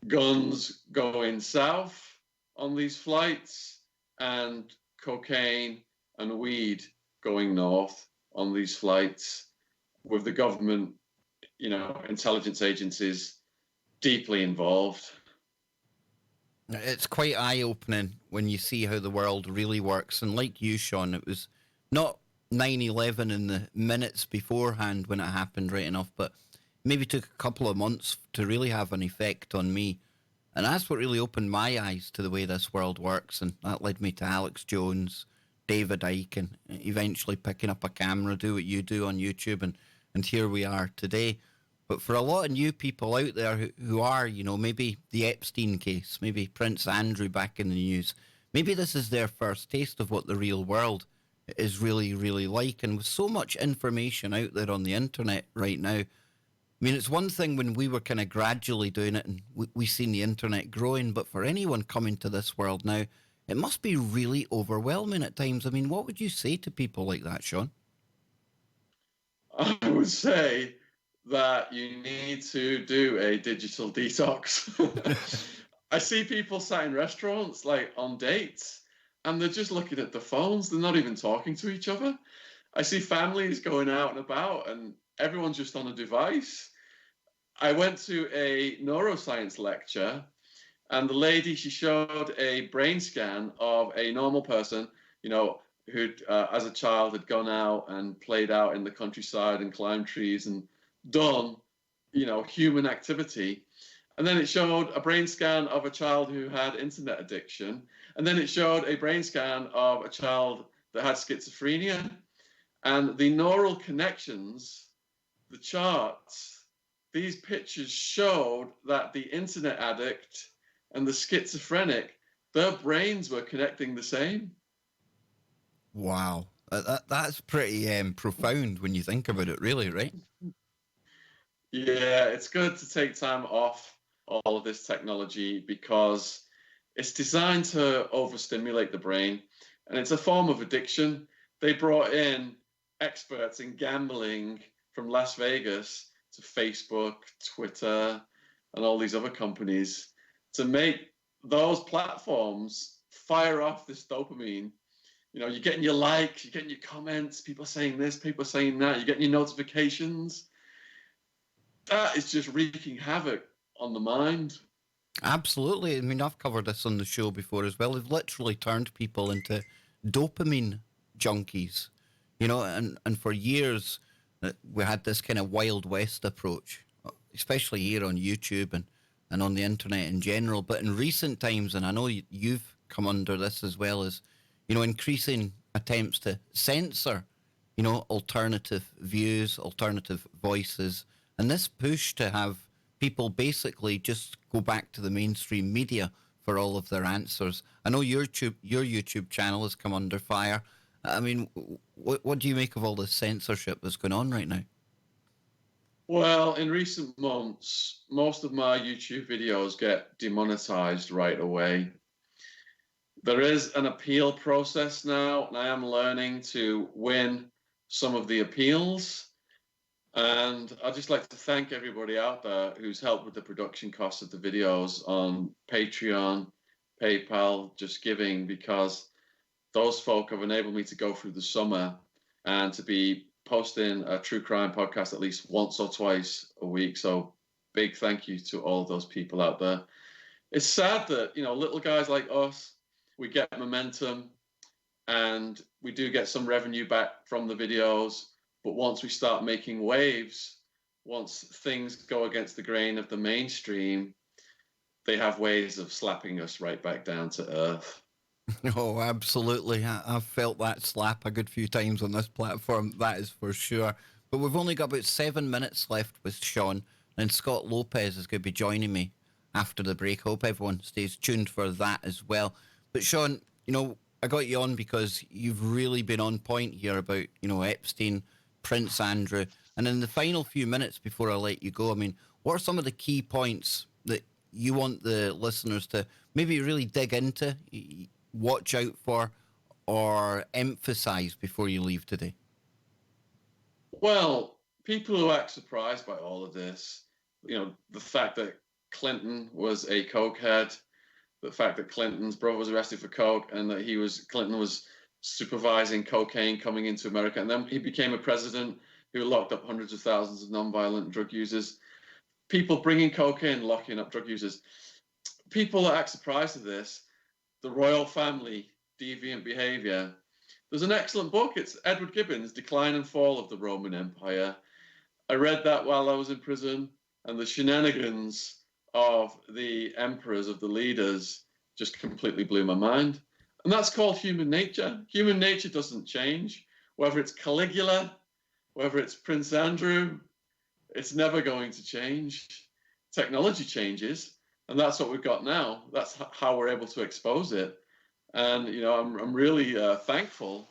Guns going south on these flights, and cocaine and weed going north on these flights, with the government, intelligence agencies deeply involved. It's quite eye-opening when you see how the world really works. And like you, Shaun, it was not 9/11 in the minutes beforehand when it happened right enough, but maybe took a couple of months to really have an effect on me. And that's what really opened my eyes to the way this world works. And that led me to Alex Jones, David Icke, and eventually picking up a camera, do what you do on YouTube. And here we are today. But for a lot of new people out there who are, maybe the Epstein case, maybe Prince Andrew back in the news, maybe this is their first taste of what the real world is really, really like. And with so much information out there on the internet right now, I mean, it's one thing when we were kind of gradually doing it and we seen the internet growing, but for anyone coming to this world now, it must be really overwhelming at times. I mean, what would you say to people like that, Shaun? I would say that you need to do a digital detox. I see people sat in restaurants, like on dates, and they're just looking at the phones. They're not even talking to each other. I see families going out and about, and everyone's just on a device. I went to a neuroscience lecture, and the lady, she showed a brain scan of a normal person, who as a child had gone out and played out in the countryside and climbed trees and done, human activity. And then it showed a brain scan of a child who had internet addiction. And then it showed a brain scan of a child that had schizophrenia. And the neural connections, the charts, these pictures showed that the internet addict and the schizophrenic, their brains were connecting the same. Wow. That's pretty profound when you think about it, really, right? Yeah, it's good to take time off all of this technology because it's designed to overstimulate the brain, and it's a form of addiction. They brought in experts in gambling from Las Vegas to Facebook, Twitter, and all these other companies to make those platforms fire off this dopamine. You're getting your likes, you're getting your comments, people are saying this, people are saying that, you're getting your notifications. That is just wreaking havoc on the mind. Absolutely. I mean, I've covered this on the show before as well. They've literally turned people into dopamine junkies, and for years we had this kind of Wild West approach, especially here on YouTube and on the internet in general. But in recent times, and I know you've come under this as well, as, increasing attempts to censor, alternative views, alternative voices, and this push to have people basically just go back to the mainstream media for all of their answers. I know your YouTube channel has come under fire. I mean, what do you make of all this censorship that's going on right now? Well, in recent months, most of my YouTube videos get demonetized right away. There is an appeal process now, and I am learning to win some of the appeals. And I'd just like to thank everybody out there who's helped with the production costs of the videos on Patreon, PayPal, Just Giving, because those folk have enabled me to go through the summer and to be posting a true crime podcast at least once or twice a week. So big thank you to all of those people out there. It's sad that, little guys like us, we get momentum and we do get some revenue back from the videos. But once we start making waves, once things go against the grain of the mainstream, they have ways of slapping us right back down to earth. Oh, absolutely. I've felt that slap a good few times on this platform, that is for sure. But we've only got about 7 minutes left with Shaun, and Scott Lopez is going to be joining me after the break. Hope everyone stays tuned for that as well. But Shaun, I got you on because you've really been on point here about, Epstein, Prince Andrew. And in the final few minutes before I let you go, I mean, what are some of the key points that you want the listeners to maybe really dig into, watch out for, or emphasize before you leave today? Well, people who act surprised by all of this, the fact that Clinton was a cokehead, the fact that Clinton's brother was arrested for coke, and that Clinton was supervising cocaine coming into America, and then he became a president who locked up hundreds of thousands of nonviolent drug users. People bringing cocaine, locking up drug users. People that act surprised at this, the royal family, deviant behavior. There's an excellent book. It's Edward Gibbon's Decline and Fall of the Roman Empire. I read that while I was in prison, and the shenanigans of the emperors, of the leaders, just completely blew my mind. And that's called human nature. Human nature doesn't change. Whether it's Caligula, whether it's Prince Andrew, it's never going to change. Technology changes, and that's what we've got now. That's how we're able to expose it. And, I'm really thankful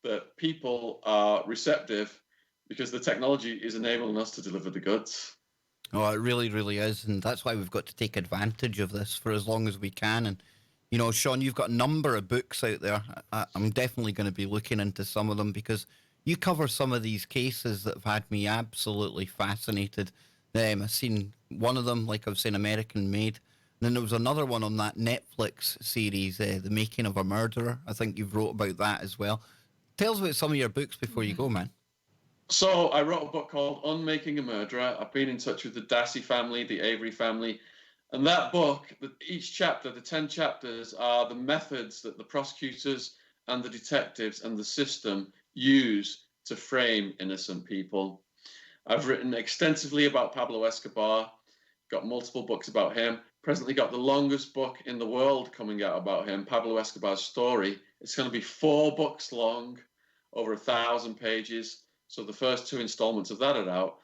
that people are receptive, because the technology is enabling us to deliver the goods. Oh, it really, really is. And that's why we've got to take advantage of this for as long as we can. And, Shaun, you've got a number of books out there. I'm definitely going to be looking into some of them, because you cover some of these cases that have had me absolutely fascinated. I've seen one of them, like I was saying, American Made. And then there was another one on that Netflix series, The Making of a Murderer. I think you've wrote about that as well. Tell us about some of your books before you go, man. So I wrote a book called Unmaking a Murderer. I've been in touch with the Dassey family, the Avery family. And that book, each chapter, the 10 chapters, are the methods that the prosecutors and the detectives and the system use to frame innocent people. I've written extensively about Pablo Escobar, got multiple books about him. Presently got the longest book in the world coming out about him, Pablo Escobar's story. It's going to be 4 books long, over 1,000 pages. So the first 2 installments of that are out.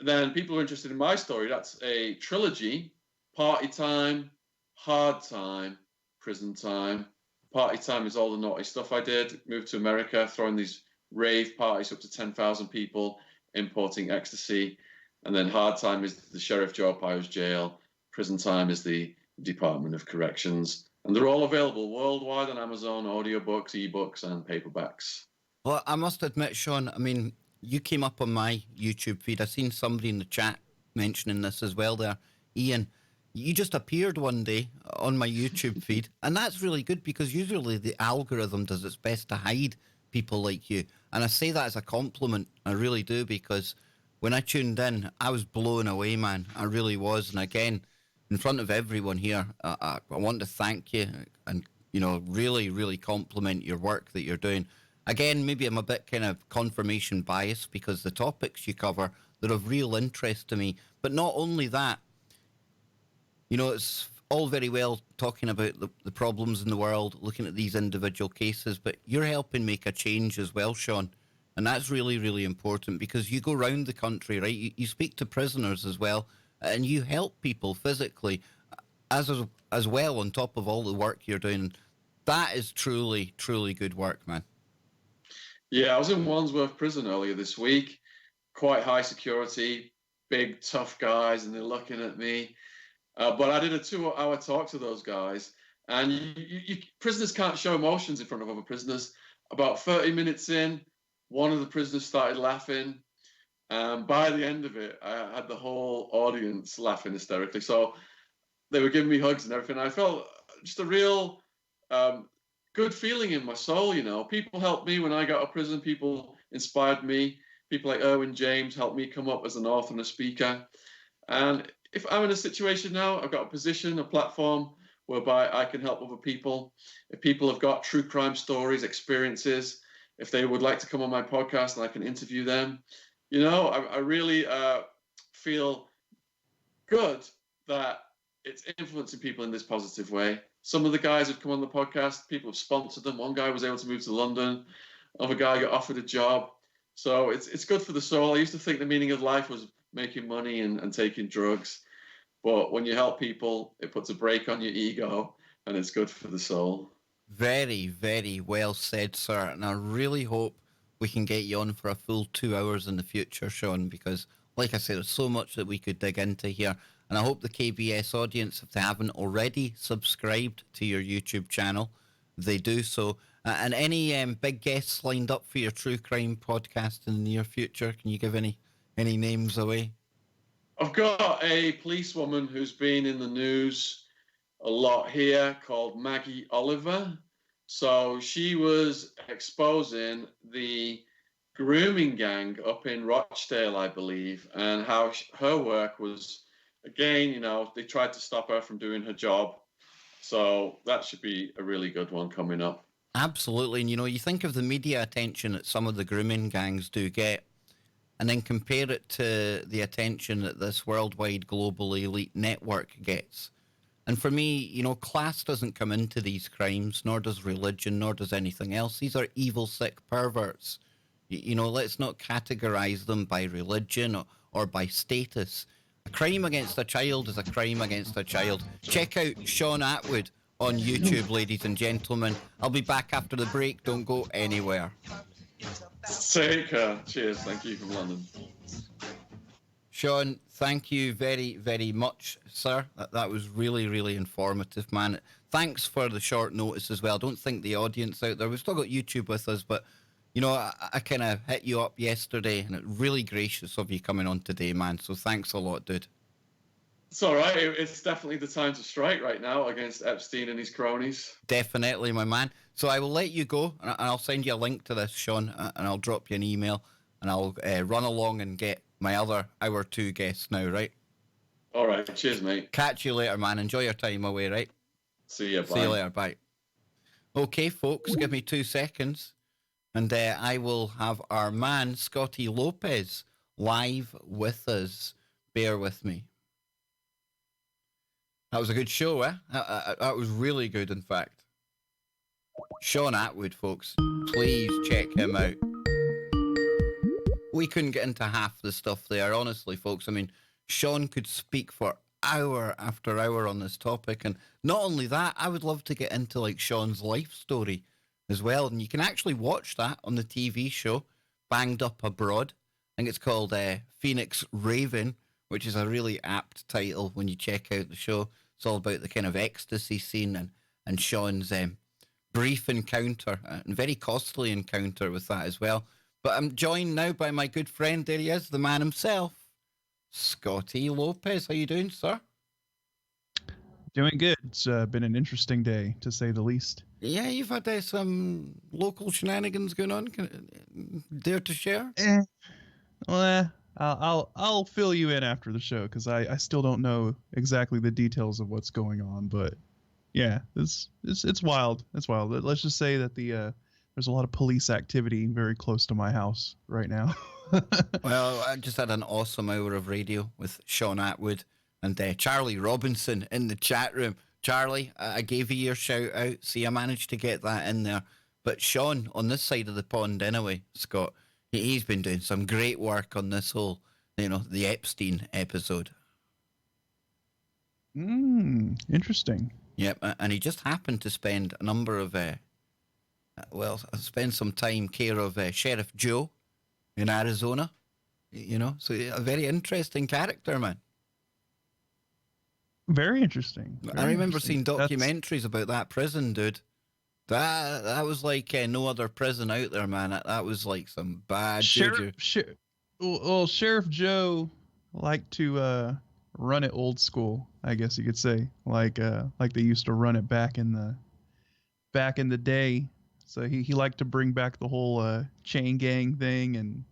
Then people are interested in my story. That's a trilogy: Party Time, Hard Time, Prison Time. Party Time is all the naughty stuff I did. Moved to America, throwing these rave parties up to 10,000 people, importing ecstasy. And then Hard Time is the Sheriff Joe Arpaio's jail. Prison Time is the Department of Corrections. And they're all available worldwide on Amazon, audiobooks, ebooks, and paperbacks. Well, I must admit, Shaun, you came up on my YouTube feed. I seen somebody in the chat mentioning this as well there. Ian, you just appeared one day on my YouTube feed, and that's really good, because usually the algorithm does its best to hide people like you. And I say that as a compliment. I really do, because when I tuned in, I was blown away, man. I really was. And again, in front of everyone here, I want to thank you and, really, really compliment your work that you're doing. Again, maybe I'm a bit kind of confirmation biased, because the topics you cover, they're of real interest to me. But not only that, it's all very well talking about the problems in the world, looking at these individual cases, but you're helping make a change as well, Shaun. And that's really, really important, because you go around the country, right? You speak to prisoners as well, and you help people physically as well, on top of all the work you're doing. That is truly, truly good work, man. Yeah, I was in Wandsworth Prison earlier this week. Quite high security, big, tough guys, and they're looking at me. But I did a 2-hour talk to those guys, and prisoners can't show emotions in front of other prisoners. About 30 minutes in, one of the prisoners started laughing. By the end of it, I had the whole audience laughing hysterically. So they were giving me hugs and everything. I felt just a real good feeling in my soul, People helped me when I got out of prison. People inspired me. People like Erwin James helped me come up as an author and a speaker. And if I'm in a situation now, I've got a position, a platform whereby I can help other people. If people have got true crime stories, experiences, if they would like to come on my podcast and I can interview them, I really feel good that it's influencing people in this positive way. Some of the guys who've come on the podcast, people have sponsored them. One guy was able to move to London. Another guy got offered a job. So it's good for the soul. I used to think the meaning of life was making money and taking drugs. But when you help people, it puts a brake on your ego, and it's good for the soul. Very, very well said, sir. And I really hope we can get you on for a full 2 hours in the future, Shaun, because, like I said, there's so much that we could dig into here. And I hope the KBS audience, if they haven't already subscribed to your YouTube channel, they do so. And any big guests lined up for your true crime podcast in the near future? Can you give any names away? I've got a policewoman who's been in the news a lot here called Maggie Oliver. So she was exposing the grooming gang up in Rochdale, I believe, and how her work was, again, they tried to stop her from doing her job. So that should be a really good one coming up. Absolutely. And, you think of the media attention that some of the grooming gangs do get, and then compare it to the attention that this worldwide global elite network gets. And for me, class doesn't come into these crimes, nor does religion, nor does anything else. These are evil, sick perverts. Let's not categorize them by religion or by status. A crime against a child is a crime against a child. Check out Shaun Attwood on YouTube, ladies and gentlemen. I'll be back after the break. Don't go anywhere. Take care. Cheers. Thank you from London. Shaun, thank you very, very much, sir. That was really, really informative, man. Thanks for the short notice as well. Don't think the audience out there, we've still got YouTube with us, but, I kind of hit you up yesterday, and it's really gracious of you coming on today, man. So thanks a lot, dude. It's all right. It's definitely the time to strike right now against Epstein and his cronies. Definitely, my man. So I will let you go, and I'll send you a link to this, Shaun, and I'll drop you an email, and I'll run along and get my other hour 2 guests now, right? All right. Cheers, mate. Catch you later, man. Enjoy your time away, right? See you. Bye. See you later. Bye. Okay, folks, give me 2 seconds, and I will have our man, Scotty Lopez, live with us. Bear with me. That was a good show, eh? That was really good, in fact. Shaun Attwood, folks. Please check him out. We couldn't get into half the stuff there, honestly, folks. I mean, Shaun could speak for hour after hour on this topic. And not only that, I would love to get into, like, Shaun's life story as well. And you can actually watch that on the TV show, Banged Up Abroad. I think it's called Phoenix Raven, which is a really apt title when you check out the show. It's all about the kind of ecstasy scene and Shaun's brief encounter, and very costly encounter with that as well. But I'm joined now by my good friend, there he is, the man himself, Scotty Lopez. How you doing, sir? Doing good. It's been an interesting day, to say the least. Yeah, you've had some local shenanigans going on. Dare to share? Well, I'll fill you in after the show, because I still don't know exactly the details of what's going on. But yeah, it's wild. It's wild. Let's just say that there's a lot of police activity very close to my house right now. Well, I just had an awesome hour of radio with Shaun Attwood and Charlie Robinson in the chat room. Charlie, I gave you your shout out. See, I managed to get that in there. But Shaun, on this side of the pond anyway, Scott, he's been doing some great work on this whole, the Epstein episode. Interesting. Yep, and he just happened to spend a number of, spend some time care of Sheriff Joe in Arizona, so a very interesting character, man. Very interesting. I remember seeing documentaries about that prison, dude. That was like no other prison out there, man. That was like some bad juju. Sheriff Joe liked to run it old school, I guess you could say, like they used to run it back in the day. So he liked to bring back the whole chain gang thing, and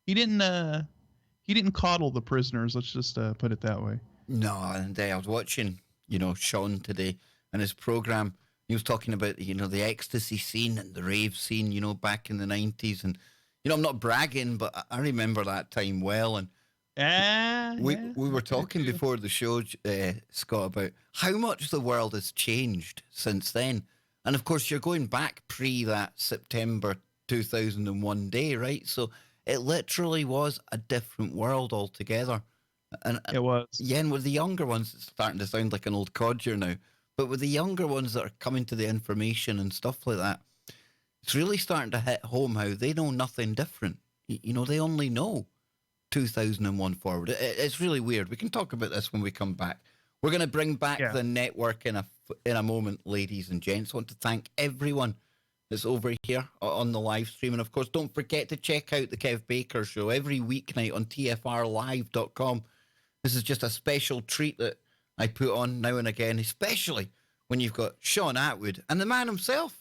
he didn't coddle the prisoners. Let's just put it that way. No, and I was watching, Shaun today and his program. He was talking about, the ecstasy scene and the rave scene, back in the 90s. And, I'm not bragging, but I remember that time well. And we were talking before the show, Scott, about how much the world has changed since then. And, of course, you're going back pre that September 2001 day, right? So it literally was a different world altogether. And it was. Yeah, and with the younger ones, it's starting to sound like an old codger now. But with the younger ones that are coming to the information and stuff like that, it's really starting to hit home how they know nothing different. They only know 2001 forward. It's really weird. We can talk about this when we come back. We're going to bring back the network in a moment, ladies and gents. I want to thank everyone that's over here on the live stream. And, of course, don't forget to check out the Kev Baker Show every weeknight on tfrlive.com. This is just a special treat that I put on now and again, especially when you've got Shaun Attwood and the man himself,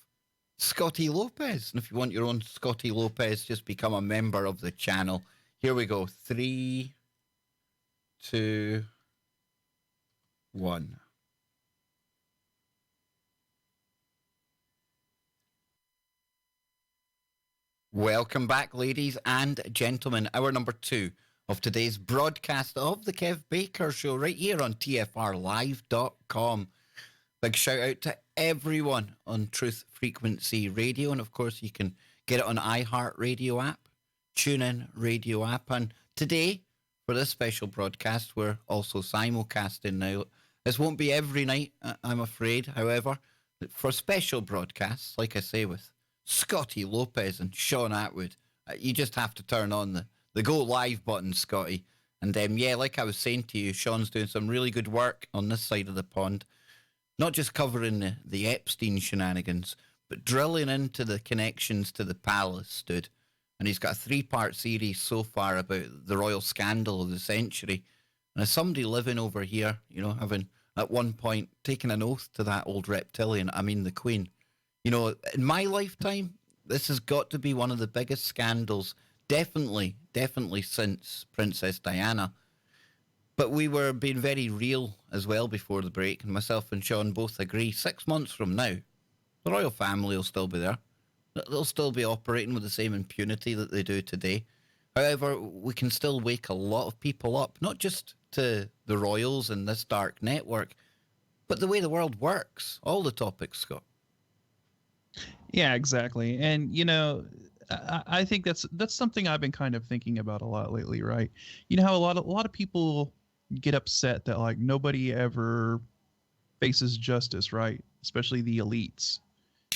Scotty Lopez. And if you want your own Scotty Lopez, just become a member of the channel. Here we go. 3, 2, 1. Welcome back, ladies and gentlemen. Hour number 2 of today's broadcast of the Kev Baker Show right here on tfrlive.com. Big shout out to everyone on Truth Frequency Radio. And, of course, you can get it on iHeartRadio app, TuneIn Radio app. And today, for this special broadcast, we're also simulcasting now. This won't be every night, I'm afraid. However, for special broadcasts, like I say, with Scotty Lopez and Shaun Attwood, you just have to turn on the go live button, Scotty. And yeah, like I was saying to you, Shaun's doing some really good work on this side of the pond. Not just covering the Epstein shenanigans, but drilling into the connections to the palace, dude. And he's got a 3-part series so far about the royal scandal of the century. And as somebody living over here, you know, having at one point taken an oath to that old reptilian, I mean the Queen, you know, in my lifetime, this has got to be one of the biggest scandals, definitely since Princess Diana. But we were being very real as well before the break, and myself and Shaun both agree 6 months from now, the royal family will still be there. They'll still be operating with the same impunity that they do today. However, we can still wake a lot of people up, not just to the royals and this dark network, but the way the world works. All the topics, Scott. Yeah, exactly. And, you know, I think that's something I've been kind of thinking about a lot lately, right? You know how a lot of people get upset that, like, nobody ever faces justice, right? Especially the elites.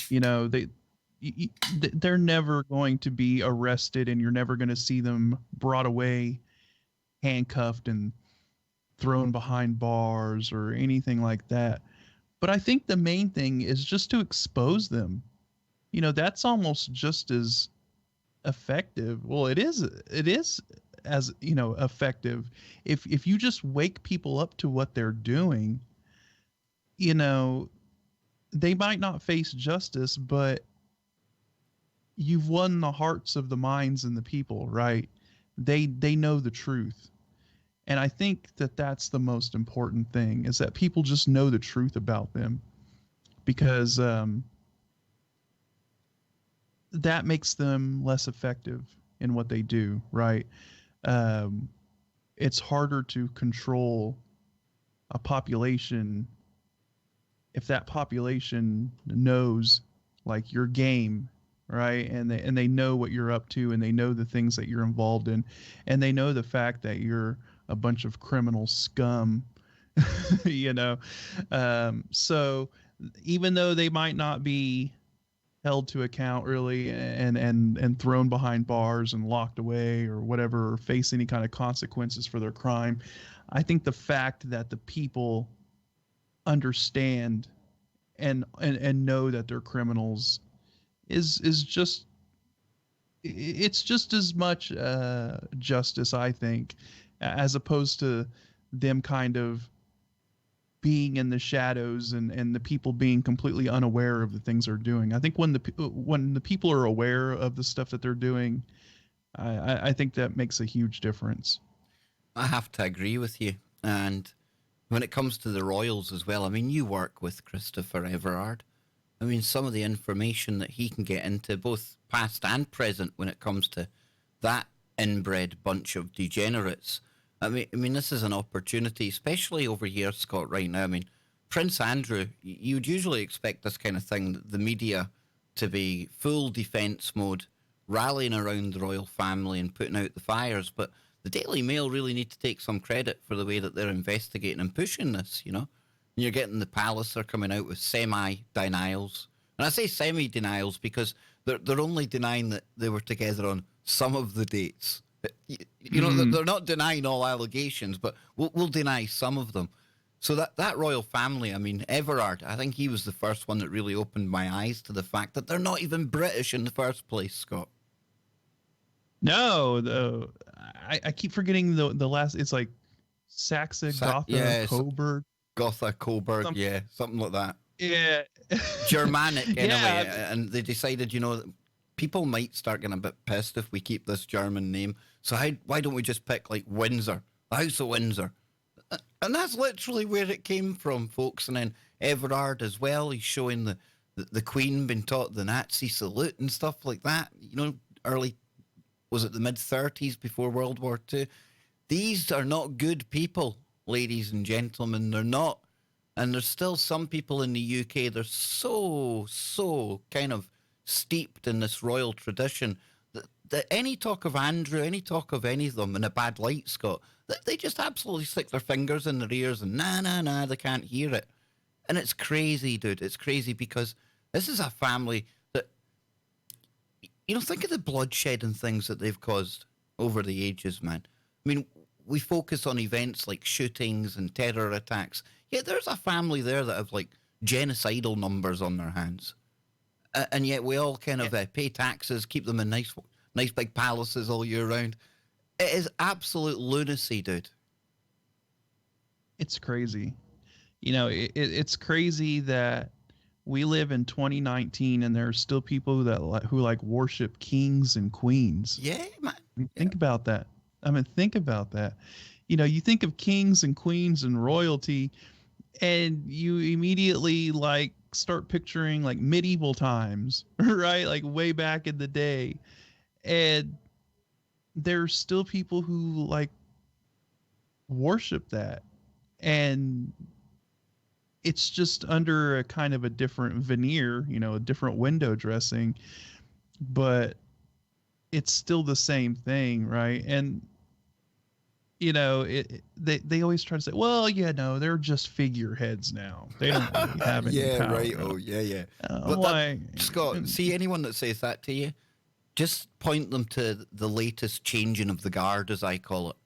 You know, they're never going to be arrested, and you're never going to see them brought away, handcuffed and thrown behind bars or anything like that. But I think the main thing is just to expose them. You know, that's almost just as effective. Well, it is as, you know, effective if you just wake people up to what they're doing. You know, they might not face justice, but you've won the hearts of the minds and the people, right? They know the truth. And I think that that's the most important thing, is that people just know the truth about them, because that makes them less effective in what they do, right? It's harder to control a population if that population knows, like, your game, right? And they know what you're up to, and they know the things that you're involved in, and they know the fact that you're a bunch of criminal scum, you know? So even though they might not be held to account really and thrown behind bars and locked away or whatever, or face any kind of consequences for their crime, I think the fact that the people understand and know that they're criminals is just, it's just as much justice, I think, as opposed to them kind of being in the shadows and the people being completely unaware of the things they're doing. I think when the people are aware of the stuff that they're doing, I think that makes a huge difference. I have to agree with you. And when it comes to the royals as well, I mean, you work with Christopher Everard. I mean, some of the information that he can get into, both past and present, when it comes to that inbred bunch of degenerates. I mean, this is an opportunity, especially over here, Scott, right now. I mean, Prince Andrew, you'd usually expect this kind of thing, the media to be full defence mode, rallying around the royal family and putting out the fires. But the Daily Mail really need to take some credit for the way that they're investigating and pushing this, you know. And you're getting the palace, they're coming out with semi-denials. And I say semi-denials because they're only denying that they were together on some of the dates. You know, they're not denying all allegations, but we'll deny some of them. So that royal family, I mean, Everard, I think he was the first one that really opened my eyes to the fact that they're not even British in the first place, Scott. No, I keep forgetting the last. It's like Saxa, Gotha, Coburg. Gotha, Coburg, something like that. Yeah. Germanic, anyway. And they decided, you know, people might start getting a bit pissed if we keep this German name. So why don't we just pick, like, Windsor, the House of Windsor? And that's literally where it came from, folks. And then Everard as well, he's showing the Queen being taught the Nazi salute and stuff like that. You know, was it the mid-30s before World War II? These are not good people, ladies and gentlemen. They're not. And there's still some people in the UK, they're so kind of steeped in this royal tradition that any talk of Andrew, any talk of any of them in a bad light, Scott, they just absolutely stick their fingers in their ears and nah, they can't hear it. And it's crazy, dude. It's crazy because this is a family that, you know, think of the bloodshed and things that they've caused over the ages, man. I mean, we focus on events like shootings and terror attacks. Yet there's a family there that have, like, genocidal numbers on their hands. And yet we all kind of pay taxes, keep them in nice big palaces all year round. It is absolute lunacy, dude. It's crazy. You know, it's crazy that we live in 2019 and there are still people who worship kings and queens. Yeah, man. Think about that. I mean, think about that. You know, you think of kings and queens and royalty, and you immediately like start picturing like medieval times, right? Like way back in the day. And there's still people who like worship that. And it's just under a kind of a different veneer, you know, a different window dressing, but it's still the same thing, right? And you know, they always try to say, well, yeah, no, they're just figureheads now. They don't really have any power. Right. Oh, yeah. But Scott, see anyone that says that to you, just point them to the latest changing of the guard, as I call it.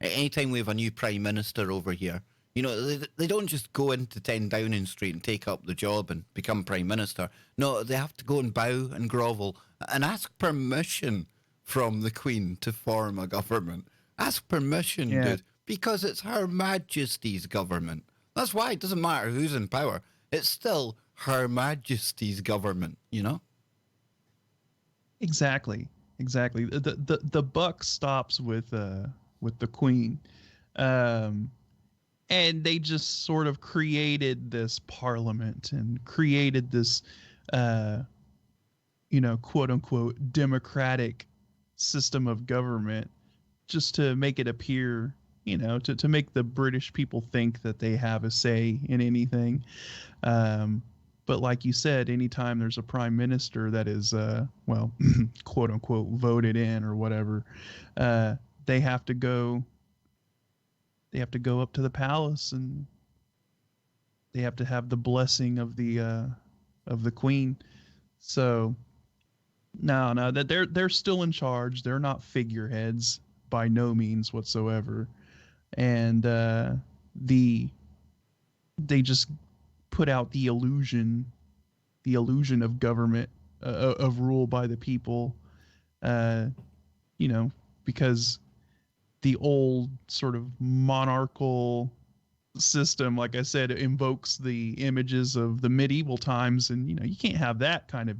Anytime we have a new prime minister over here, you know, they don't just go into 10 Downing Street and take up the job and become prime minister. No, they have to go and bow and grovel and ask permission from the Queen to form a government. Ask permission, dude, because it's Her Majesty's government. That's why it doesn't matter who's in power. It's still Her Majesty's government, you know? Exactly. The buck stops with the Queen. And they just sort of created this parliament and created this, you know, quote unquote, democratic system of government just to make it appear, you know, to make the British people think that they have a say in anything. But like you said, anytime there's a prime minister that is, well, quote unquote, voted in or whatever, they have to go up to the palace and they have to have the blessing of the Queen. So no, that they're still in charge. They're not figureheads by no means whatsoever. And they just put out the illusion of government, of rule by the people, you know, because the old sort of monarchical system, like I said, invokes the images of the medieval times, and you know, you can't have that kind of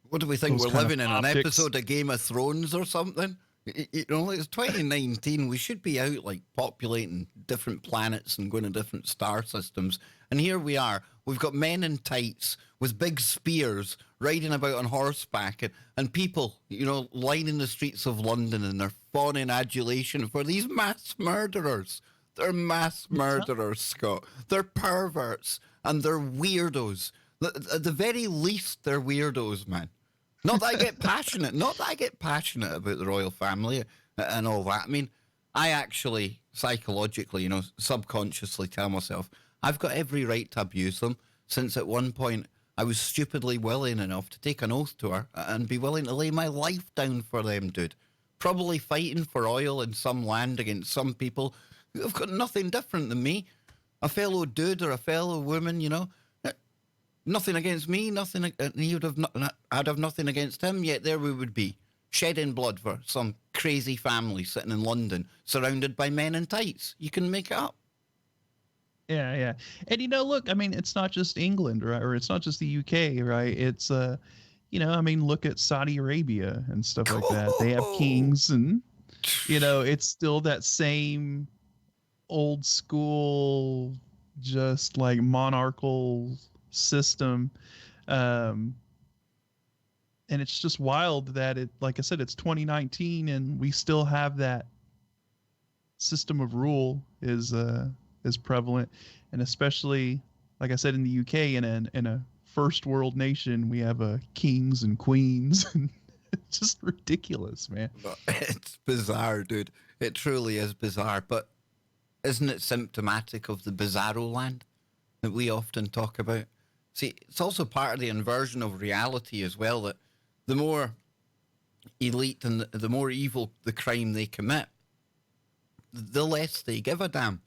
what do we think we're living in, an episode of Game of Thrones or something? You know, it's 2019. We should be out like populating different planets and going to different star systems. And here we are. We've got men in tights with big spears riding about on horseback and people, you know, lining the streets of London and they're fawning adulation for these mass murderers. They're mass murderers, Scott. They're perverts and they're weirdos. At the very least, they're weirdos, man. Not that I get passionate. Not that I get passionate about the royal family and all that. I mean, I actually psychologically, you know, subconsciously tell myself I've got every right to abuse them, since at one point I was stupidly willing enough to take an oath to her and be willing to lay my life down for them, dude. Probably fighting for oil in some land against some people who have got nothing different than me. A fellow dude or a fellow woman, you know. Nothing against me, nothing. I'd have nothing against him. Yet there we would be, shedding blood for some crazy family sitting in London, surrounded by men in tights. You can make it up. Yeah, yeah. And look, I mean, it's not just England, right? Or it's not just the UK, right? It's I mean, look at Saudi Arabia and stuff like that. They have kings, and it's still that same old school, just like monarchical system. And it's just wild that like I said, it's 2019 and we still have that system of rule is prevalent. And especially, like I said, in the UK, in a first world nation, we have kings and queens. It's just ridiculous, man. It's bizarre, dude. It truly is bizarre. But isn't it symptomatic of the bizarro land that we often talk about? See, it's also part of the inversion of reality as well, that the more elite and the more evil the crime they commit, the less they give a damn.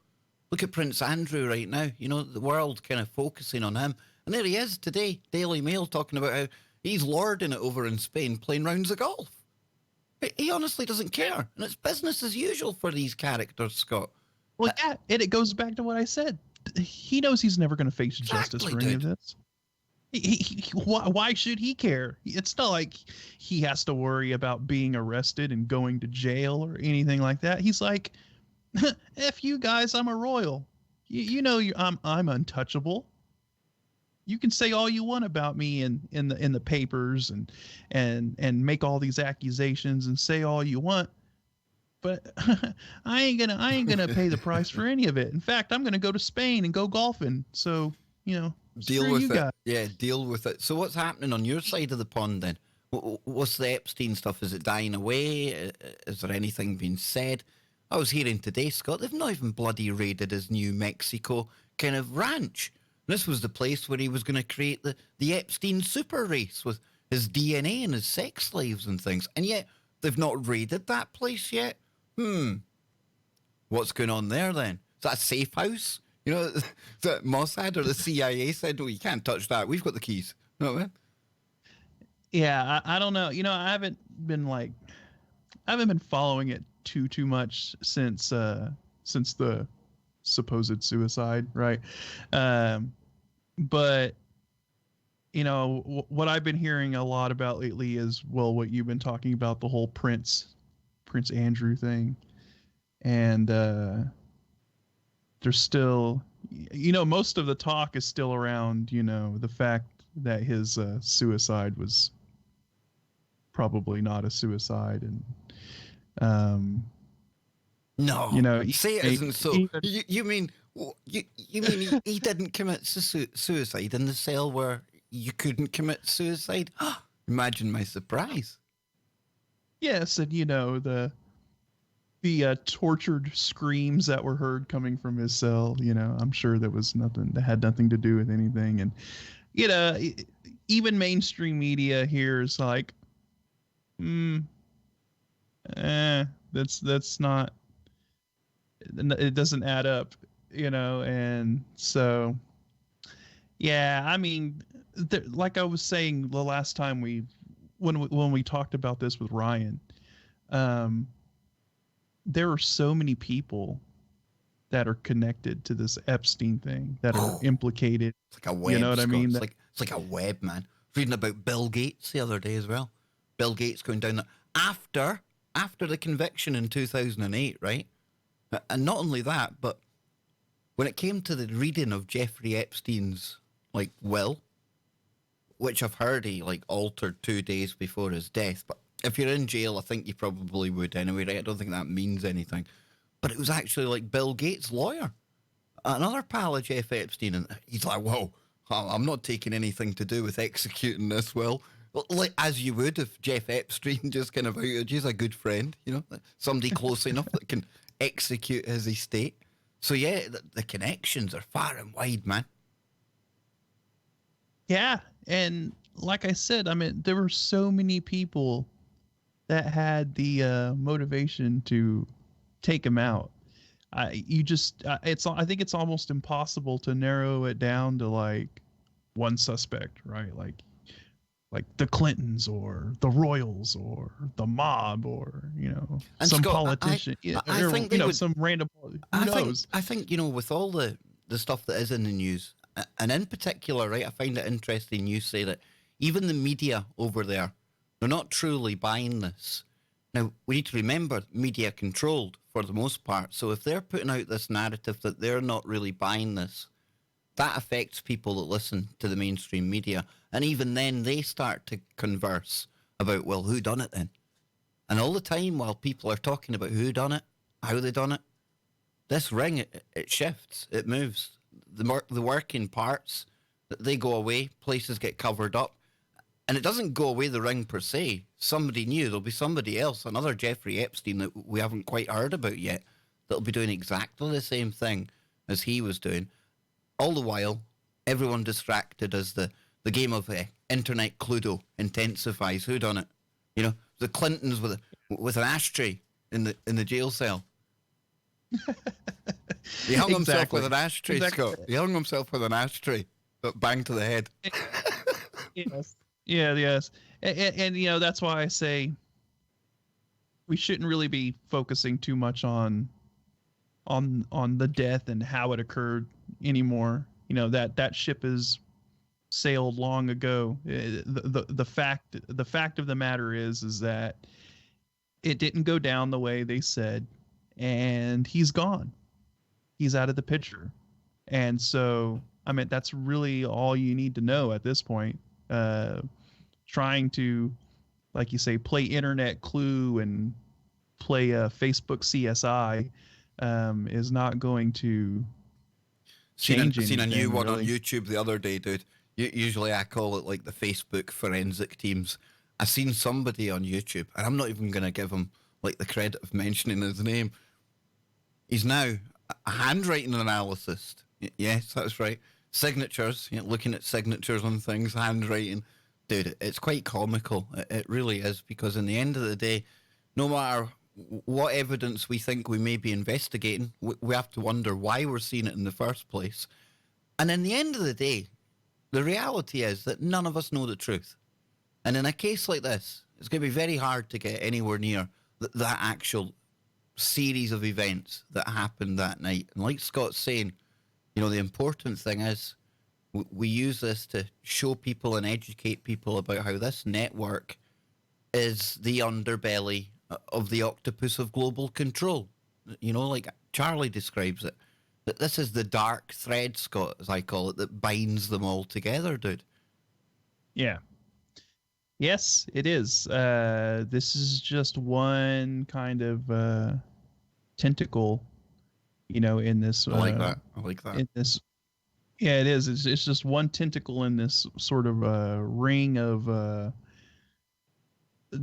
Look at Prince Andrew right now. The world kind of focusing on him. And there he is today, Daily Mail, talking about how he's lording it over in Spain, playing rounds of golf. He honestly doesn't care. And it's business as usual for these characters, Scott. Well, yeah, and it goes back to what I said. He knows he's never going to face justice for any of this. Why should he care? It's not like he has to worry about being arrested and going to jail or anything like that. He's like, F you guys, I'm a royal. I'm untouchable. You can say all you want about me in the papers and make all these accusations and say all you want, but I ain't gonna pay the price for any of it. In fact, I'm gonna go to Spain and go golfing. So deal with it. Yeah, deal with it. So what's happening on your side of the pond then? What's the Epstein stuff? Is it dying away? Is there anything being said? I was hearing today, Scott, they've not even bloody raided his New Mexico kind of ranch. This was the place where he was going to create the Epstein super race with his DNA and his sex slaves and things. And yet they've not raided that place yet. What's going on there then? Is that a safe house? That Mossad or the CIA said, you can't touch that. We've got the keys. You know what I mean? Yeah, I don't know. I haven't been following it too much since the supposed suicide, right? But what I've been hearing a lot about lately is, well, what you've been talking about, the whole Prince Andrew thing. And there's still, most of the talk is still around, the fact that his suicide was probably not a suicide. And no, say it isn't so. You mean he didn't commit suicide in the cell where you couldn't commit suicide? Imagine my surprise. Yes, and the tortured screams that were heard coming from his cell. I'm sure that had nothing to do with anything. And even mainstream media here is like, that's not. It doesn't add up, and so, yeah, I mean, like I was saying the last time when we talked about this with Ryan, there are so many people that are connected to this Epstein thing that are implicated. It's like a web. You know what I mean? It's like a web, man. Reading about Bill Gates the other day as well. Bill Gates going down there after the conviction in 2008, right? And not only that, but when it came to the reading of Jeffrey Epstein's will, which I've heard he altered 2 days before his death, but if you're in jail, I think you probably would anyway, right? I don't think that means anything. But it was actually Bill Gates' lawyer, another pal of Jeff Epstein, and he's like, whoa, I'm not taking anything to do with executing this will. As you would if Jeff Epstein just kind of outed you as a good friend, somebody close enough that can execute his estate. So yeah, the connections are far and wide, man. Yeah, and like I said, I mean, there were so many people that had the motivation to take him out. I think it's almost impossible to narrow it down to like one suspect, right? Like the Clintons or the Royals or the mob or And some Scott, politician, I or think they would. some random. Who knows? I think with all the stuff that is in the news, and in particular, right, I find it interesting you say that even the media over there, they're not truly buying this. Now, we need to remember, media controlled for the most part. So if they're putting out this narrative that they're not really buying this, that affects people that listen to the mainstream media. And even then, they start to converse about, well, who done it then? And all the time, while people are talking about who done it, how they done it, this ring, it shifts, it moves. The working parts, they go away, places get covered up. And it doesn't go away the ring per se. Somebody new, there'll be somebody else, another Jeffrey Epstein that we haven't quite heard about yet, that'll be doing exactly the same thing as he was doing. All the while, everyone distracted as the game of internet Cluedo intensifies. Who done it? The Clintons with an ashtray in the jail cell. He hung himself with an ashtray, Scott. He hung himself with an ashtray, but bang to the head. Yes. Yeah, yes. And that's why I say we shouldn't really be focusing too much on the death and how it occurred anymore. That ship is sailed long ago. The fact of the matter is that it didn't go down the way they said, and he's gone. He's out of the picture. And so, I mean, that's really all you need to know at this point. Trying to, like you say, play internet Clue and play Facebook CSI is not going to change anything. Seen a new one really. on YouTube the other day, dude. Usually I call it like the Facebook forensic teams. I seen somebody on YouTube, and I'm not even going to give him like the credit of mentioning his name. He's now a handwriting analyst. Yes, that's right. Signatures, looking at signatures on things, handwriting. Dude, it's quite comical. It really is, because in the end of the day, no matter what evidence we think we may be investigating, we have to wonder why we're seeing it in the first place. And in the end of the day, the reality is that none of us know the truth. And in a case like this, it's going to be very hard to get anywhere near that actual series of events that happened that night. And like Scott's saying, the important thing is we use this to show people and educate people about how this network is the underbelly of the octopus of global control. Like Charlie describes it, that this is the dark thread, Scott, as I call it, that binds them all together, dude. Yeah. Yes, it is. This is just one kind of tentacle, in this. I like that. In this. Yeah, it is. It's just one tentacle in this sort of ring of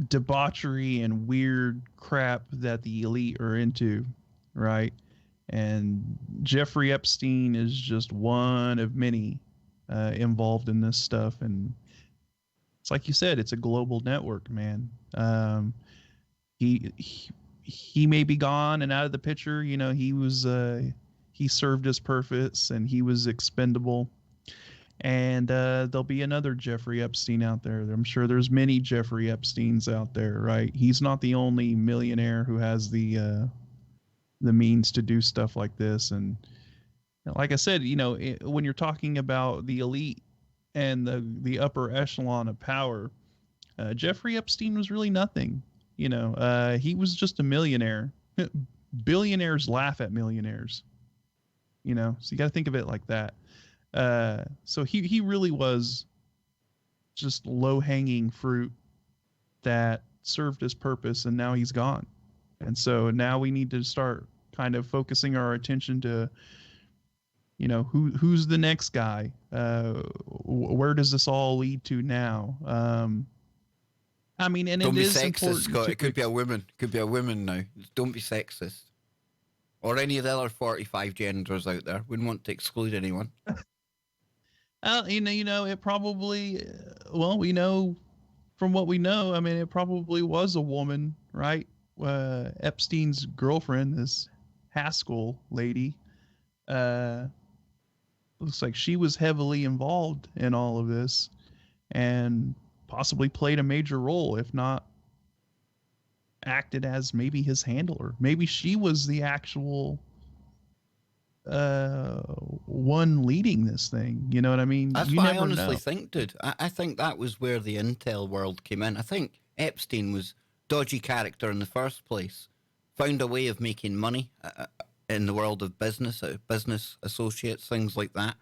debauchery and weird crap that the elite are into, right? And Jeffrey Epstein is just one of many involved in this stuff. And it's like you said, it's a global network, man. He may be gone and out of the picture. He was he served his purpose and he was expendable. And there'll be another Jeffrey Epstein out there. I'm sure there's many Jeffrey Epsteins out there, right? He's not the only millionaire who has the means to do stuff like this. And like I said, when you're talking about the elite and the upper echelon of power, Jeffrey Epstein was really nothing. He was just a millionaire. Billionaires laugh at millionaires. So you got to think of it like that. So he really was just low-hanging fruit that served his purpose, and now he's gone. And so now we need to start kind of focusing our attention to, who's the next guy? Where does this all lead to now? I mean, and don't it be is sexist, Scott. It could be a woman. Could be a woman now. Don't be sexist. Or any of the other 45 genders out there. Wouldn't want to exclude anyone. It probably, well, we know from what we know, I mean, it probably was a woman, right? Epstein's girlfriend, this Haskell lady, looks like she was heavily involved in all of this and possibly played a major role, if not acted as maybe his handler. Maybe she was the actual one leading this thing. You know what I mean? That's You what I never honestly know. think, dude. I think that was where the intel world came in. I think Epstein was dodgy character in the first place, found a way of making money in the world of business, business associates, things like that.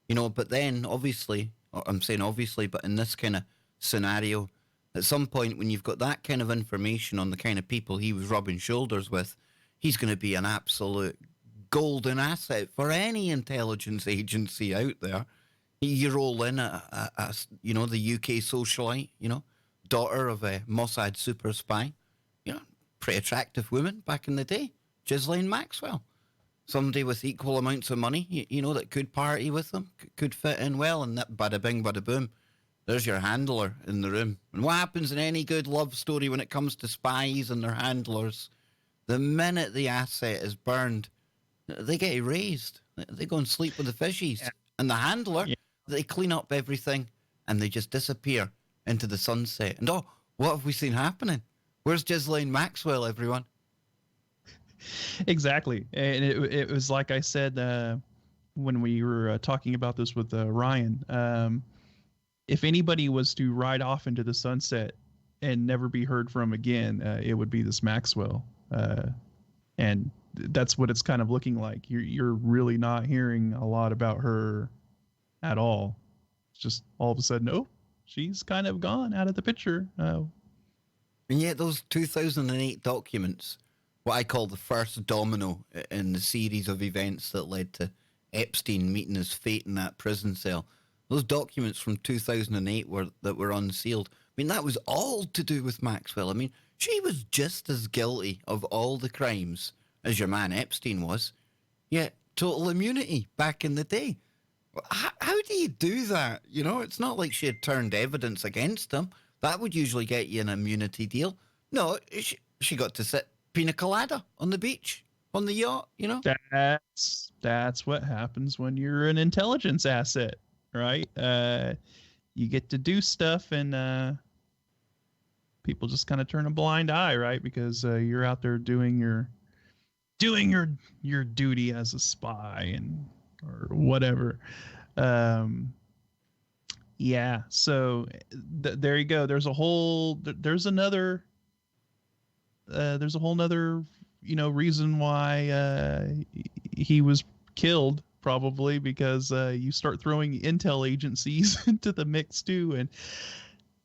But then obviously, or I'm saying obviously, but in this kind of scenario, at some point when you've got that kind of information on the kind of people he was rubbing shoulders with, he's going to be an absolute golden asset for any intelligence agency out there. You roll in the UK socialite, daughter of a Mossad super spy, pretty attractive woman back in the day, Ghislaine Maxwell. Somebody with equal amounts of money, that could party with them, could fit in well, and that bada bing, bada boom. There's your handler in the room. And what happens in any good love story when it comes to spies and their handlers? The minute the asset is burned, they get erased. They go and sleep with the fishies. Yeah. And the handler, they clean up everything and they just disappear into the sunset. And what have we seen happening? Where's Ghislaine Maxwell, everyone? Exactly. And it was like I said when we were talking about this with Ryan. If anybody was to ride off into the sunset and never be heard from again, it would be this Maxwell. And that's what it's kind of looking like. You're really not hearing a lot about her at all. It's just all of a sudden, she's kind of gone out of the picture. And yet those 2008 documents, what I call the first domino in the series of events that led to Epstein meeting his fate in that prison cell, those documents from 2008 that were unsealed, I mean, that was all to do with Maxwell. I mean, she was just as guilty of all the crimes as your man Epstein was, yet total immunity back in the day. How do you do that? It's not like she had turned evidence against him. That would usually get you an immunity deal. No, she got to sit pina colada on the beach, on the yacht, That's what happens when you're an intelligence asset, right? You get to do stuff and people just kind of turn a blind eye, right? Because you're out there doing your duty as a spy or whatever. Yeah. So there you go. There's another reason why he was killed, probably because you start throwing intel agencies into the mix too, and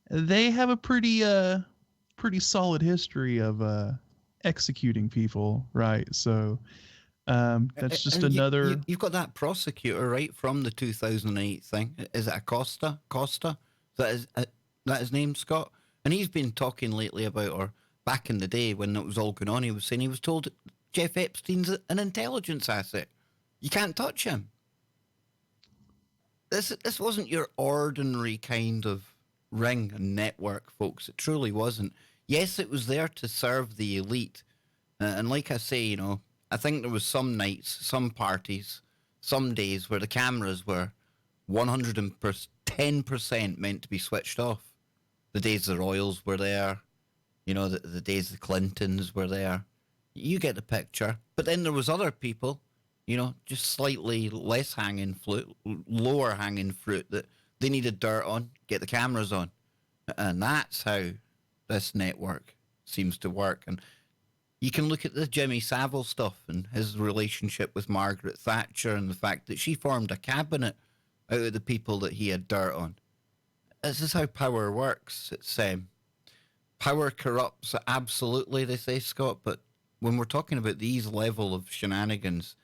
they have a pretty solid history of executing people, right? So that's just another. You've got that prosecutor, right, from the 2008 thing. Is it Acosta? Is that his name, Scott? And he's been talking lately about, or back in the day when it was all going on, he was saying he was told Jeff Epstein's an intelligence asset. You can't touch him. This wasn't your ordinary kind of ring and network, folks. It truly wasn't. Yes, it was there to serve the elite. And like I say, I think there was some nights, some parties, some days where the cameras were 110% meant to be switched off. The days the Royals were there, the days the Clintons were there. You get the picture. But then there was other people, just slightly less hanging fruit, lower hanging fruit that they needed dirt on, get the cameras on. And that's how this network seems to work. And you can look at the Jimmy Savile stuff and his relationship with Margaret Thatcher and the fact that she formed a cabinet out of the people that he had dirt on. This is how power works. It's power corrupts, absolutely, they say, Scott, but when we're talking about these level of shenanigans,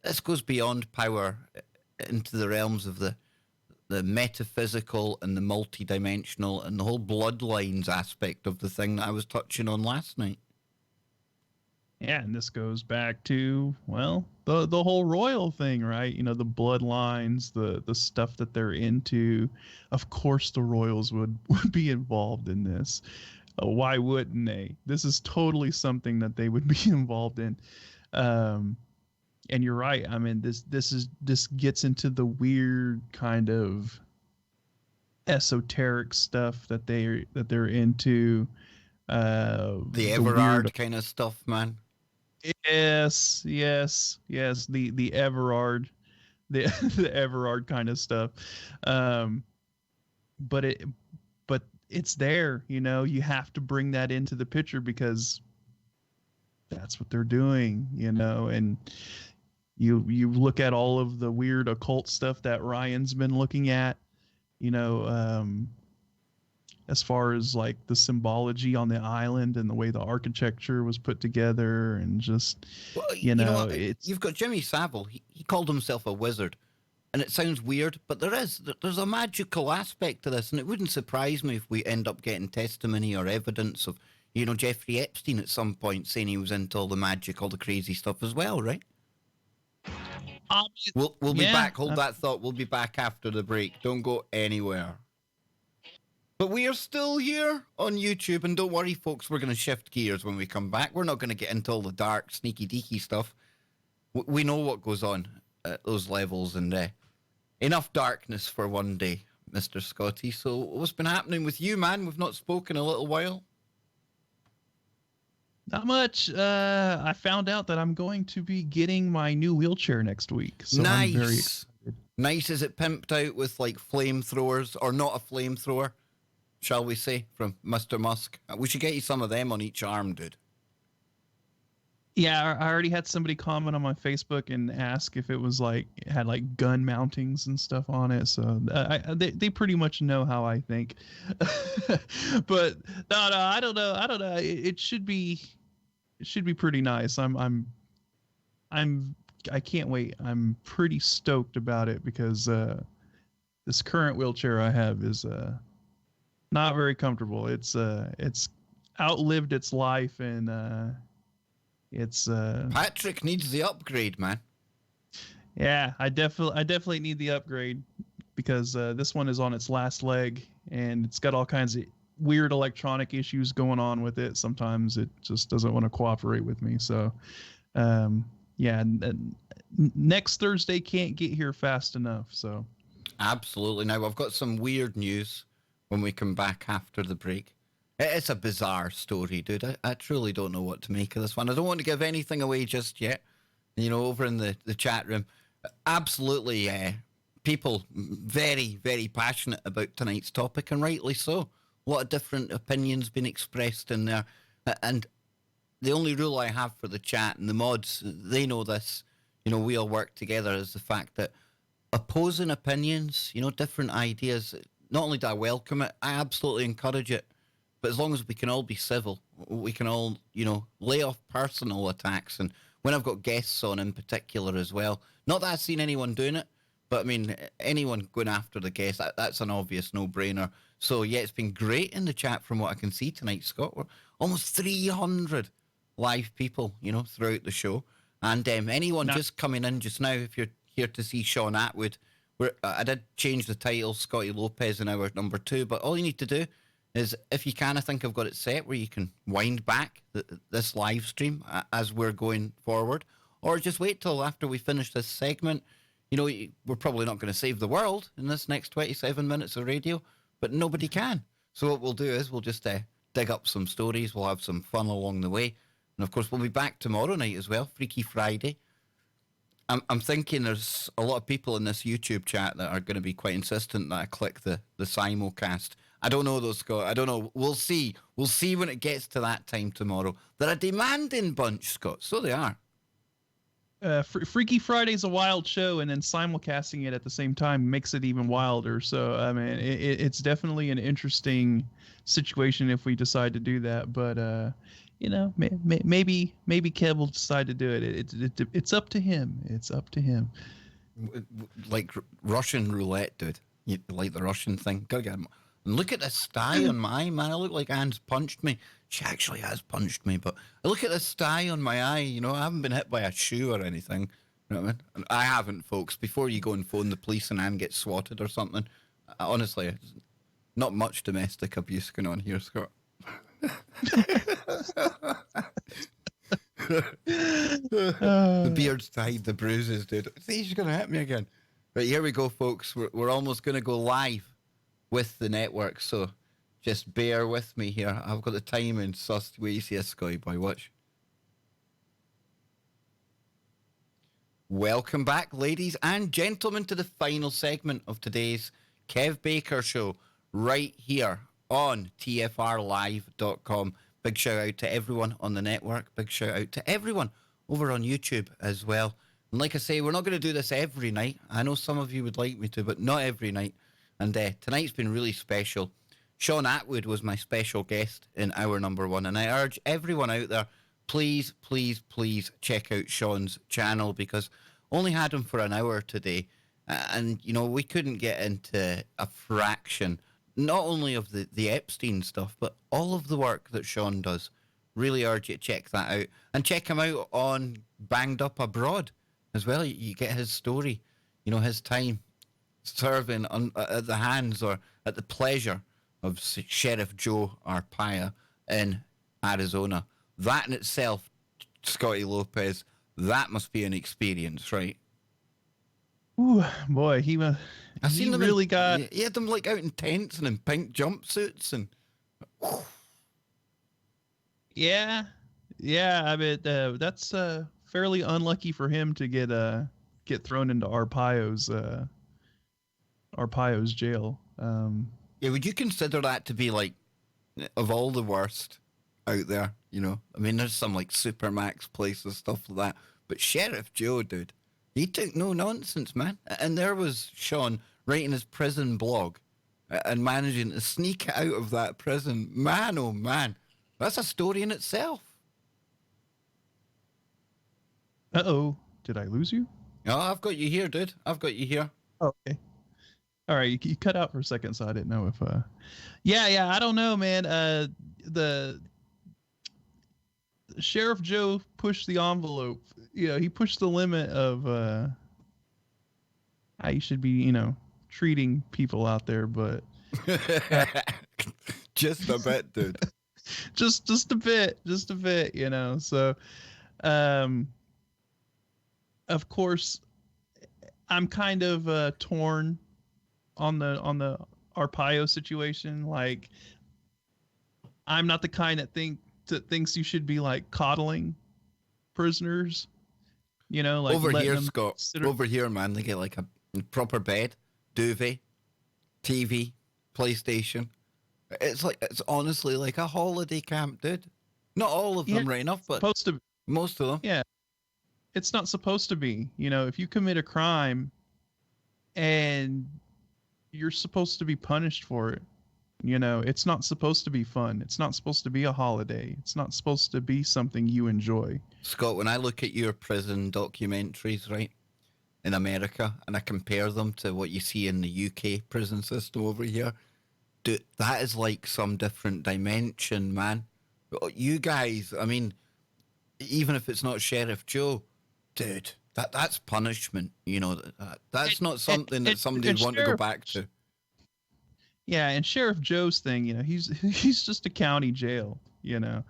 this goes beyond power into the realms of the metaphysical and the multidimensional and the whole bloodlines aspect of the thing that I was touching on last night. Yeah, and this goes back to, well, the whole royal thing, right? You know, the bloodlines, the stuff that they're into. Of course the royals would be involved in this. Why wouldn't they? This is totally something that they would be involved in. And you're right. I mean, this gets into the weird kind of esoteric stuff that they're into. The Everard kind of stuff, man. Yes. The Everard, the Everard kind of stuff. But it's there, you know, you have to bring that into the picture because that's what they're doing, you know, and you look at all of the weird occult stuff that Ryan's been looking at, you know, as far as like the symbology on the island and the way the architecture was put together and just, Well, you know, what? it's... You've got Jimmy Savile. He called himself a wizard. And it sounds weird, but there's a magical aspect to this. And it wouldn't surprise me if we end up getting testimony or evidence of, you know, Jeffrey Epstein at some point saying he was into all the magic, all the crazy stuff as well, right? We'll be back. Hold that thought. We'll be back after the break. Don't go anywhere. But we are still here on YouTube, and don't worry, folks, we're going to shift gears when we come back. We're not going to get into all the dark, sneaky, deaky stuff. We know what goes on at those levels, and enough darkness for one day, Mr. Scotty. So what's been happening with you, man? We've not spoken a little while. Not much. I found out that I'm going to be getting my new wheelchair next week. So nice. I'm very excited. Nice. Is it pimped out with like flamethrowers, or not a flamethrower, shall we say, from Mr. Musk? We should get you some of them on each arm, dude. Yeah, I already had somebody comment on my Facebook and ask if it was like, it had like gun mountings and stuff on it. So they pretty much know how I think. But no, I don't know. It should be pretty nice. I can't wait. I'm pretty stoked about it because this current wheelchair I have is not very comfortable. It's outlived its life, and it's Patrick needs the upgrade, man. Yeah, I definitely need the upgrade because this one is on its last leg and it's got all kinds of weird electronic issues going on with it. Sometimes it just doesn't want to cooperate with me. So yeah, next Thursday can't get here fast enough. So absolutely. Now I've got some weird news when we come back after the break. It's a bizarre story, dude. I truly don't know what to make of this one. I don't want to give anything away just yet. You know, over in the chat room, absolutely, people very, very passionate about tonight's topic, and rightly so. A lot of different opinions being expressed in there. And the only rule I have for the chat, and the mods, they know this, you know, we all work together, is the fact that opposing opinions, you know, different ideas, not only do I welcome it, I absolutely encourage it. But as long as we can all be civil, we can all, you know, lay off personal attacks. And when I've got guests on in particular as well, not that I've seen anyone doing it, but I mean, anyone going after the guest, that's an obvious no-brainer. So yeah, it's been great in the chat from what I can see tonight, Scott. We're almost 300 live people, you know, throughout the show. And anyone just coming in just now, if you're here to see Shaun Attwood, I did change the title, Scotty Lopez in hour number 2, but all you need to do is, if you can, I think I've got it set where you can wind back this live stream as we're going forward, or just wait till after we finish this segment. You know, we're probably not going to save the world in this next 27 minutes of radio, but nobody can. So what we'll do is we'll just dig up some stories. We'll have some fun along the way. And of course, we'll be back tomorrow night as well, Freaky Friday. I'm thinking there's a lot of people in this YouTube chat that are going to be quite insistent that I click the simulcast. I don't know though, Scott. I don't know. We'll see. We'll see when it gets to that time tomorrow. They're a demanding bunch, Scott. So they are. Freaky Friday's a wild show, and then simulcasting it at the same time makes it even wilder. So, I mean, it's definitely an interesting situation if we decide to do that. But, you know, maybe Kev will decide to do it. It's up to him. It's up to him. Like Russian roulette, dude. You like the Russian thing? Gotta get And look at the sty on my eye, man. I look like Anne's punched me. She actually has punched me, but look at the sty on my eye. You know, I haven't been hit by a shoe or anything. You know what I mean? And I haven't, folks. Before you go and phone the police and Anne gets swatted or something, honestly, not much domestic abuse going on here, Scott. The beard's to hide the bruises, dude. See, she's going to hit me again. But here we go, folks. We're almost going to go live with the network, so just bear with me here. I've got the timing sussed. Wait, you see a Sky boy. Watch. Welcome back, ladies and gentlemen, to the final segment of today's Kev Baker Show, right here on TFRlive.com. Big shout out to everyone on the network. Big shout out to everyone over on YouTube as well. And like I say, we're not going to do this every night. I know some of you would like me to, but not every night. And tonight's been really special. Shaun Attwood was my special guest in hour number 1. And I urge everyone out there, please, please, please check out Shaun's channel, because only had him for an hour today. And, you know, we couldn't get into a fraction, not only of the Epstein stuff, but all of the work that Shaun does. Really urge you to check that out. And check him out on Banged Up Abroad as well. You get his story, you know, his time serving at the hands or at the pleasure of Sheriff Joe Arpaio in Arizona. That in itself, Scotty Lopez, that must be an experience, right? Ooh, boy, he really got... He had them like out in tents and in pink jumpsuits and... Yeah, I mean, that's fairly unlucky for him to get thrown into Arpaio's jail. Yeah, would you consider that to be like of all the worst out there? You know, I mean, there's some like Supermax places, stuff like that, but Sheriff Joe, dude, he took no nonsense, man. And there was Shaun writing his prison blog and managing to sneak out of that prison. Man, oh man, that's a story in itself. Uh-oh, did I lose you? Oh, I've got you here, dude. I've got you here. Oh, okay. All right, you cut out for a second, so I didn't know if... Yeah, I don't know, man. The Sheriff Joe pushed the envelope. You know, he pushed the limit of how you should be, you know, treating people out there, but... Just a bit, dude. just a bit, you know. So, of course, I'm kind of torn on the Arpaio situation. Like, I'm not the kind that thinks you should be like coddling prisoners, you know, like over here, Scott. Over here, man, they get like a proper bed, duvet, TV, PlayStation. It's honestly like a holiday camp, dude. Not all of them, right enough, but supposed to, most of them. Yeah, it's not supposed to be. You know, if you commit a crime, and you're supposed to be punished for it. You know, it's not supposed to be fun. It's not supposed to be a holiday. It's not supposed to be something you enjoy. Scott, when I look at your prison documentaries, right, in America, and I compare them to what you see in the UK prison system over here, dude, that is like some different dimension, man. You guys, I mean, even if it's not Sheriff Joe, dude, that's punishment. You know, that's not something that somebody would want to go back to. Yeah, and Sheriff Joe's thing, you know, he's just a county jail, you know.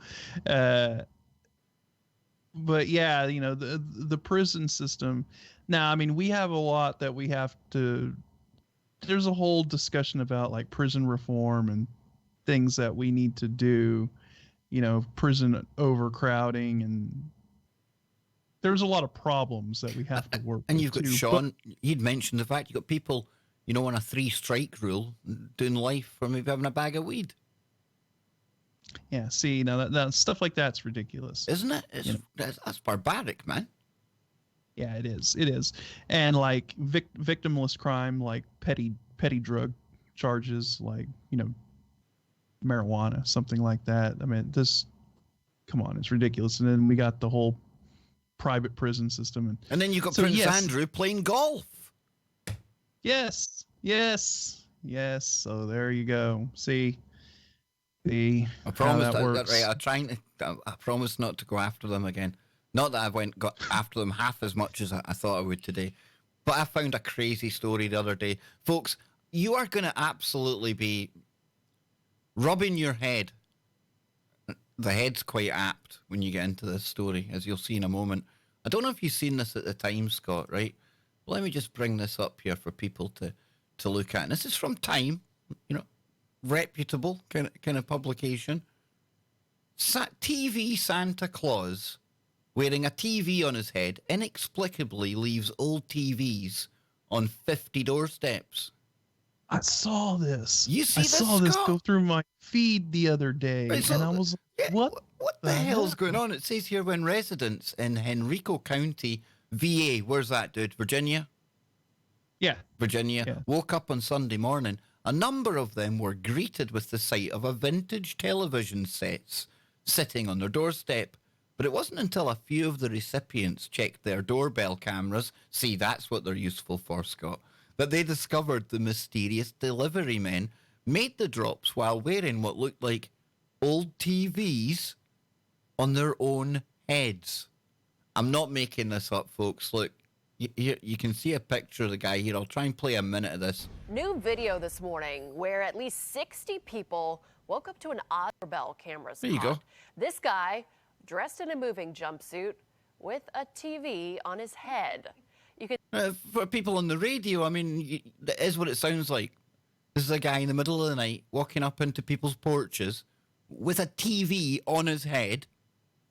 But yeah, you know, the prison system. Now, I mean, we have a lot that we have to... There's a whole discussion about like prison reform and things that we need to do, you know, prison overcrowding, and there's a lot of problems that we have to work and with. You've got Shaun, he'd mentioned the fact you've got people, you know, on a 3-strike rule doing life for maybe having a bag of weed. Yeah, see, now that stuff like that's ridiculous. Isn't it? That's barbaric, man. Yeah, it is. And like victimless crime, like petty drug charges, like, you know, marijuana, something like that. I mean, come on, it's ridiculous. And then we got the whole private prison system. And then you got Prince Andrew playing golf. Yes. Yes. So there you go. See I how promised that that, works. right. I promised not to go after them again. Not that I got after them half as much as I thought I would today. But I found a crazy story the other day. Folks, you are going to absolutely be rubbing your head. The head's quite apt when you get into this story, as you'll see in a moment. I don't know if you've seen this at the time, Scott, right? Let me just bring this up here for people to look at. And this is from Time, reputable kind of publication. TV Santa Claus wearing a TV on his head inexplicably leaves old TVs on 50 doorsteps. I saw this. You see I this, saw this Scott? go through my feed the other day, Right, so and I was like, "What? What the hell's going on?" It says here when residents in Henrico County, VA, where's that, dude? Virginia? Yeah. Virginia, woke up on Sunday morning. A number of them were greeted with the sight of a vintage television sets sitting on their doorstep. But it wasn't until a few of the recipients checked their doorbell cameras, see, that's what they're useful for, Scott, that they discovered the mysterious delivery men made the drops while wearing what looked like old TVs on their own heads. I'm not making this up, folks. Look, you can see a picture of the guy here. I'll try and play a minute of this. New video this morning where at least 60 people woke up to an odd doorbell camera spot. There you go. This guy dressed in a moving jumpsuit with a TV on his head. You can For people on the radio, I mean, that is what it sounds like. This is a guy in the middle of the night walking up into people's porches with a TV on his head,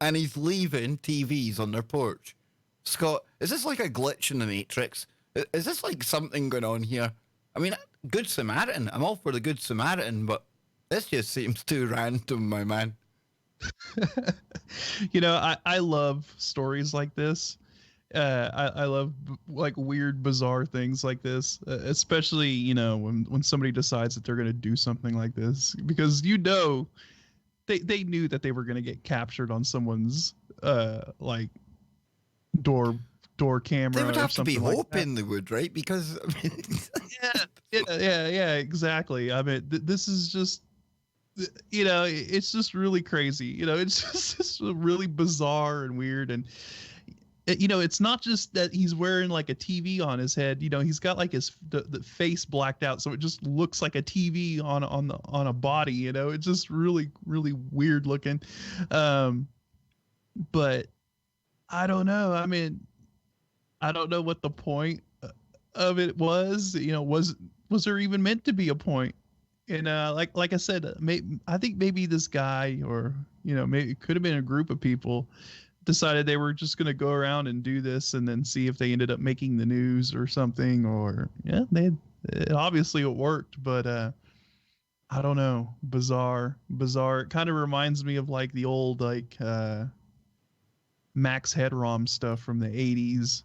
and he's leaving TVs on their porch. Scott, is this like a glitch in the Matrix? Is this like something going on here? I mean, Good Samaritan. I'm all for the Good Samaritan, but this just seems too random, my man. I love stories like this. I love like weird, bizarre things like this, especially, when somebody decides that they're going to do something like this, because they knew that they were going to get captured on someone's like door camera. They would have to be hoping that. they would, right? Because I mean, yeah, exactly. I mean, this is just, it's just really crazy. It's just really bizarre and weird. And, it's not just that he's wearing like a TV on his head. He's got like the face blacked out, so it just looks like a TV on a body. It's just really, really weird looking. But I don't know. I mean, I don't know what the point of it was. Was there even meant to be a point? And like I said, I think maybe this guy, or maybe it could have been a group of people, decided they were just going to go around and do this and then see if they ended up making the news or something. Or obviously it worked, but I don't know. Bizarre. It kind of reminds me of like the old Max Headrom stuff from the 80s.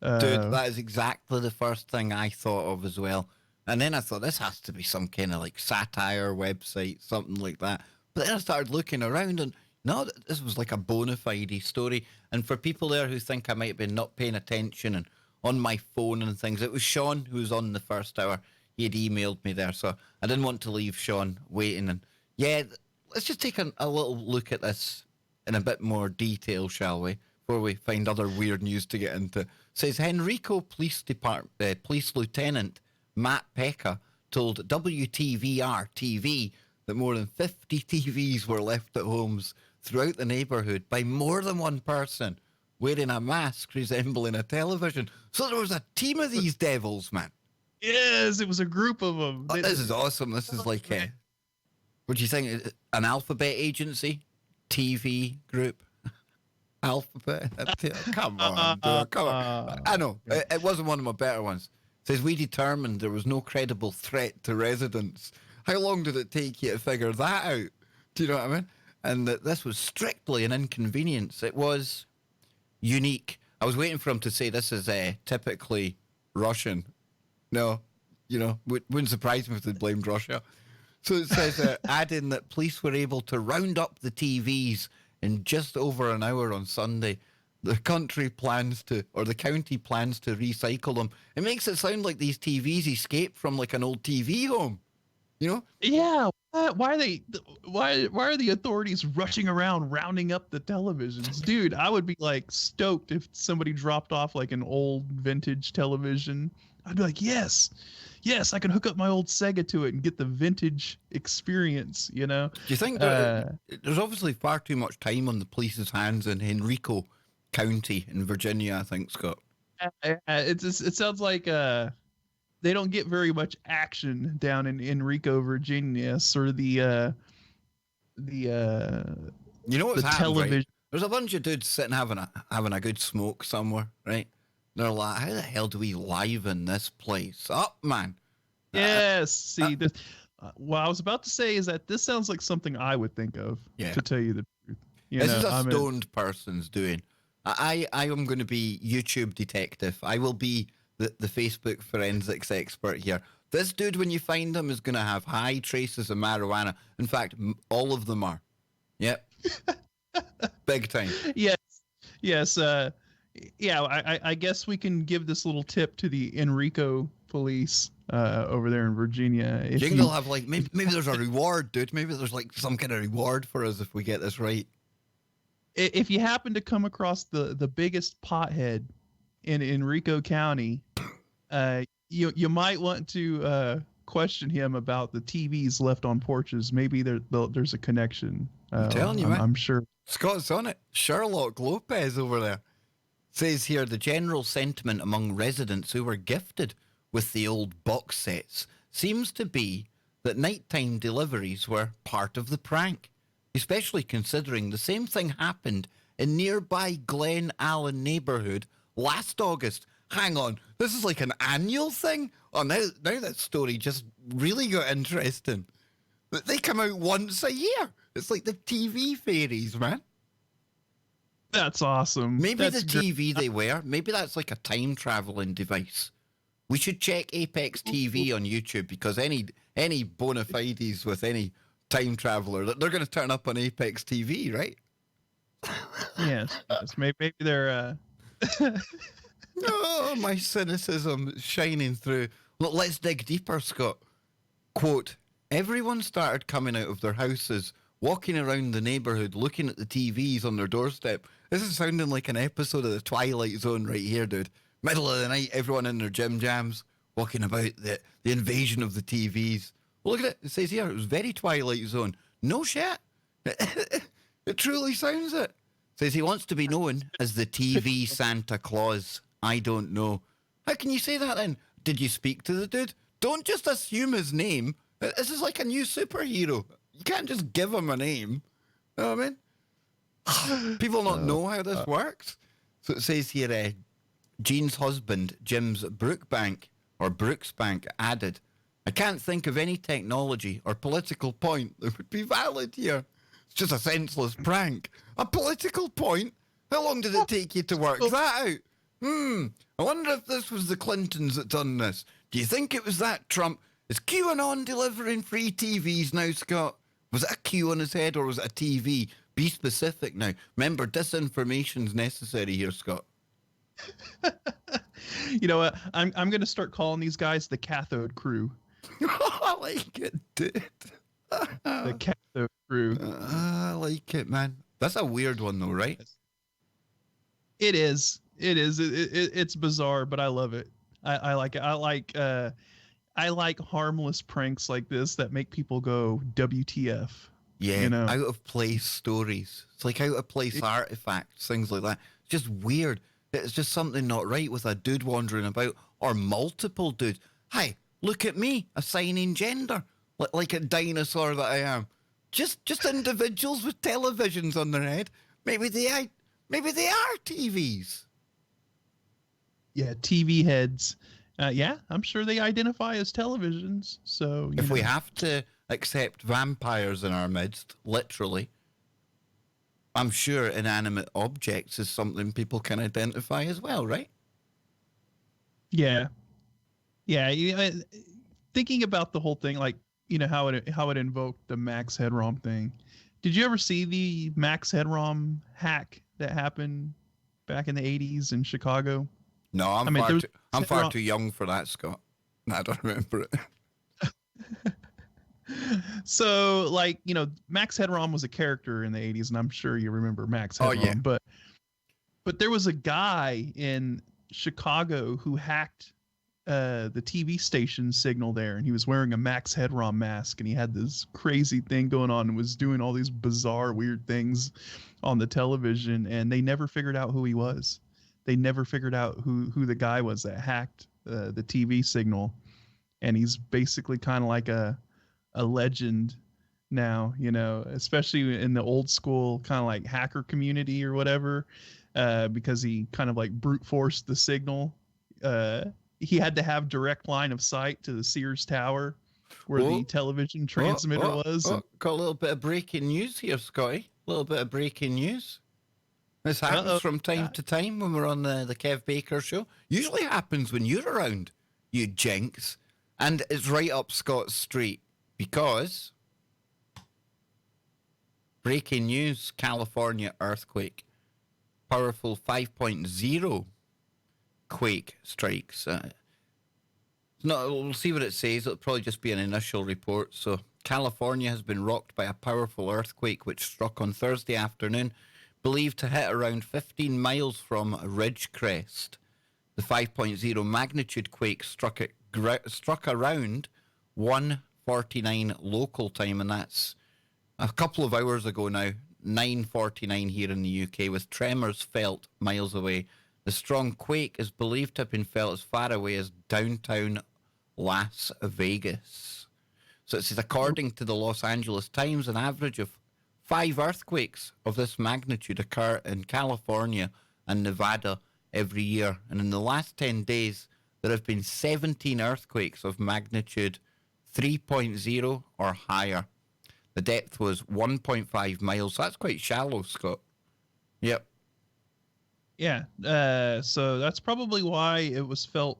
Dude, that is exactly the first thing I thought of as well. And then I thought, this has to be some kind of like satire website, something like that. But then I started looking around, and no, this was like a bona fide story. And for people there who think I might have been not paying attention and on my phone and things, it was Shaun who was on the first hour. He had emailed me there, so I didn't want to leave Shaun waiting. And yeah, let's just take a little look at this in a bit more detail, shall we? Before we find other weird news to get into. It says Henrico Police Lieutenant Matt Pecca told WTVR TV that more than 50 TVs were left at homes throughout the neighborhood by more than one person wearing a mask resembling a television. So there was a team of these devils, man. Yes, it was a group of them. Oh, this is awesome. This is like what do you think? An alphabet agency? TV group? Alphabet? Come on, dude. Come on. I know. It wasn't one of my better ones. It says, we determined there was no credible threat to residents. How long did it take you to figure that out? Do you know what I mean? And that this was strictly an inconvenience. It was unique. I was waiting for him to say this is typically Russian. No, wouldn't surprise me if they blamed Russia. So it says, adding that police were able to round up the TVs in just over an hour on Sunday. the country plans to, or the county plans to recycle them. It makes it sound like these TVs escaped from like an old TV home, you know? Yeah. Why are they? Why are the authorities rushing around rounding up the televisions, dude? I would be like stoked if somebody dropped off like an old vintage television. I'd be like, yes, I can hook up my old Sega to it and get the vintage experience. You know? Do you think there's obviously far too much time on the police's hands in Henrico County in Virginia, I think, Scott? It sounds like they don't get very much action down in Enrico, Virginia. Sort of the You know what's the happened, television. right? There's a bunch of dudes sitting having a good smoke somewhere, right? They're like, how the hell do we liven this place up, man? Yes. See, this. What I was about to say is that this sounds like something I would think of. Yeah. To tell you the truth, This is a stoned person's doing. I am going to be YouTube detective. I will be the Facebook forensics expert here. This dude, when you find him, is going to have high traces of marijuana. In fact, all of them are. Yep. Big time. Yes. Yeah. I guess we can give this little tip to the Enrico police over there in Virginia. Do you think they'll have like maybe there's a reward, dude? Maybe there's like some kind of reward for us if we get this right. If you happen to come across the biggest pothead in Enrico County, you might want to question him about the TVs left on porches. Maybe there's a connection. I'm telling you, man. I'm sure. Scott's on it. Sherlock Lopez over there. Says here, the general sentiment among residents who were gifted with the old box sets seems to be that nighttime deliveries were part of the prank, especially considering the same thing happened in nearby Glen Allen neighborhood last August. Hang on, this is like an annual thing? Oh, now that story just really got interesting. They come out once a year. It's like the TV fairies, man. That's awesome. Maybe That's the TV they wear, maybe that's like a time traveling device. We should check Apex TV on YouTube, because any bona fides with any time traveler, they're going to turn up on Apex TV, right? Yes. Maybe they're. Oh, my cynicism shining through. Look, let's dig deeper, Scott. Quote, everyone started coming out of their houses, walking around the neighborhood, looking at the TVs on their doorstep. This is sounding like an episode of the Twilight Zone right here, dude. Middle of the night, everyone in their gym jams, walking about the invasion of the TVs. Well, look at it. It says here, it was very Twilight Zone. No shit. It truly sounds it. Says he wants to be known as the TV Santa Claus. I don't know. How can you say that then? Did you speak to the dude? Don't just assume his name. This is like a new superhero. You can't just give him a name. You know what I mean? People not know how this works. So it says here, Jean's husband, Jim's Brooksbank, added, I can't think of any technology or political point that would be valid here. It's just a senseless prank. A political point? How long did it take you to work that out? I wonder if this was the Clintons that done this. Do you think it was that Trump? Is QAnon delivering free TVs now, Scott? Was it a Q on his head or was it a TV? Be specific now. Remember, disinformation's necessary here, Scott. You know what? I'm going to start calling these guys the cathode crew. I like it, dude. The cathode crew. I like it, man. That's a weird one, though, right? It is. It's bizarre, but I love it. I like it. I like harmless pranks like this that make people go WTF. Yeah, you know? out of place stories. It's like out of place artifacts, things like that. It's just weird. It's just something not right with a dude wandering about, or multiple dudes. Hi, look at me, assigning gender, like a dinosaur that I am. Just individuals with televisions on their head. Maybe they are TVs. Yeah, TV heads. Yeah, I'm sure they identify as televisions. So if we have to accept vampires in our midst, literally, I'm sure inanimate objects is something people can identify as well, right? Yeah. Thinking about the whole thing, like, you know, how it invoked the Max Headrom thing. Did you ever see the Max Headrom hack that happened back in the 80s in Chicago? No, I'm there was I'm far head-rom- too young for that, Scott. I don't remember it. So, like, Max Headroom was a character in the 80s, and I'm sure you remember Max Oh, Headroom. yeah. But there was a guy in Chicago who hacked the TV station signal there, and he was wearing a Max Headroom mask, and he had this crazy thing going on and was doing all these bizarre, weird things on the television, and they never figured out who he was. They never figured out who the guy was that hacked the TV signal, and he's basically kind of like a legend now, especially in the old school kind of like hacker community or whatever, because he kind of like brute forced the signal. He had to have direct line of sight to the Sears Tower where the television transmitter was. Got a little bit of breaking news here, Scotty. A little bit of breaking news. This happens from time to time when we're on the Kev Baker show. Usually happens when you're around, you jinx. And it's right up Scott's street because breaking news, California earthquake. Powerful 5.0 quake strikes. We'll see what it says. It'll probably just be an initial report. So California has been rocked by a powerful earthquake which struck on Thursday afternoon, believed to hit around 15 miles from Ridgecrest. The 5.0 magnitude quake struck around 1:49 local time, and that's a couple of hours ago now, 9:49 here in the UK, with tremors felt miles away. The strong quake is believed to have been felt as far away as downtown Las Vegas. So it says, according to the Los Angeles Times, an average of 5 earthquakes of this magnitude occur in California and Nevada every year. And in the last 10 days, there have been 17 earthquakes of magnitude 3.0 or higher. The depth was 1.5 miles. So that's quite shallow, Scott. Yep. Yeah. So that's probably why it was felt,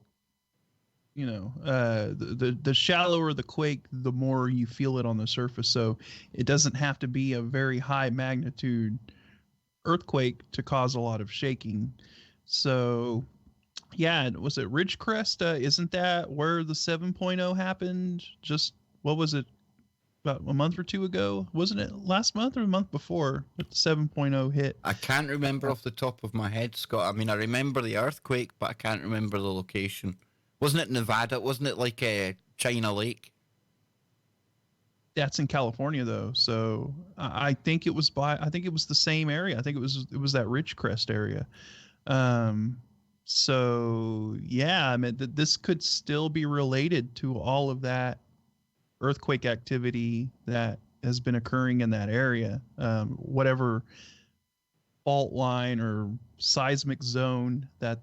the shallower the quake, the more you feel it on the surface. So it doesn't have to be a very high magnitude earthquake to cause a lot of shaking. So, yeah, was it Ridgecrest? Isn't that where the 7.0 happened? Just, what was it, about a month or two ago? Wasn't it last month or the month before that the 7.0 hit? I can't remember off the top of my head, Scott. I mean, I remember the earthquake, but I can't remember the location. Wasn't it Nevada? Wasn't it like China Lake? That's in California, though. So I think it was the same area. I think it was that Ridgecrest area. So yeah, I mean, this could still be related to all of that earthquake activity that has been occurring in that area. Whatever fault line or seismic zone that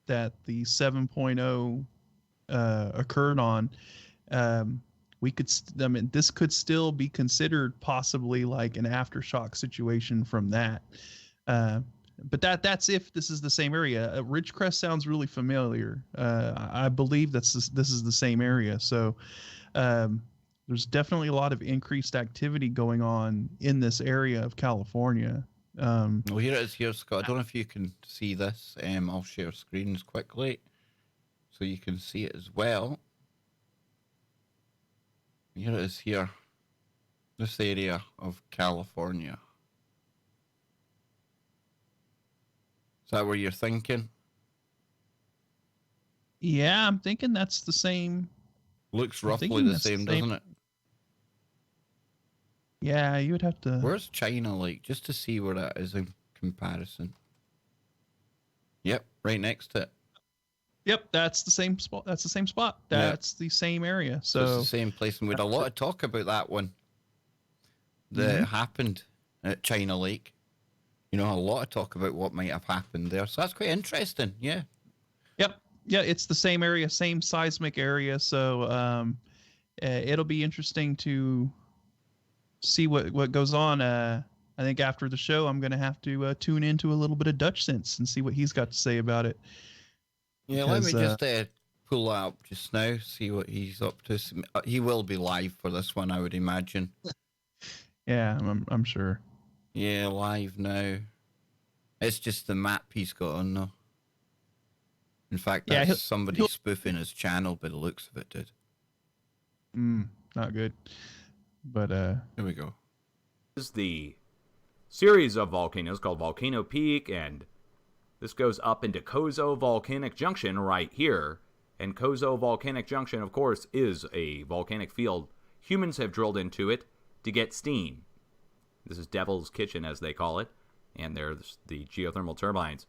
the 7.0 occurred on, this could still be considered possibly like an aftershock situation from that. But that's if this is the same area. Ridgecrest sounds really familiar. I believe this is the same area. So there's definitely a lot of increased activity going on in this area of California. Well, here it is here, Scott. I don't know if you can see this. I'll share screens quickly so you can see it as well. Here it is here. This area of California. Is that where you're thinking? Yeah, I'm thinking that's the same. Looks roughly the same, doesn't it? Yeah, you would have to. Where's China Lake? Just to see where that is in comparison. Yep, right next to it. Yep, that's the same spot. That's the same spot. That's the same area. So it's the same place, and we had a lot of talk about that one that happened at China Lake. A lot of talk about what might have happened there. So that's quite interesting. Yeah. Yep. Yeah, it's the same area, same seismic area. So it'll be interesting to see what goes on. I think after the show, I'm going to have to tune into a little bit of Dutch Sense and see what he's got to say about it. Yeah, because, let me just pull up just now, see what he's up to. He will be live for this one, I would imagine. Yeah, I'm sure. Yeah, live now. It's just the map he's got on, though. In fact, Yeah, that's somebody spoofing his channel by the looks of it, dude. Not good. But Here we go. Is the series of volcanoes called Volcano Peak, and this goes up into Kozo Volcanic Junction right here. And Kozo Volcanic Junction, of course, is a volcanic field. Humans have drilled into it to get steam. This is Devil's Kitchen, as they call it, and there's the geothermal turbines.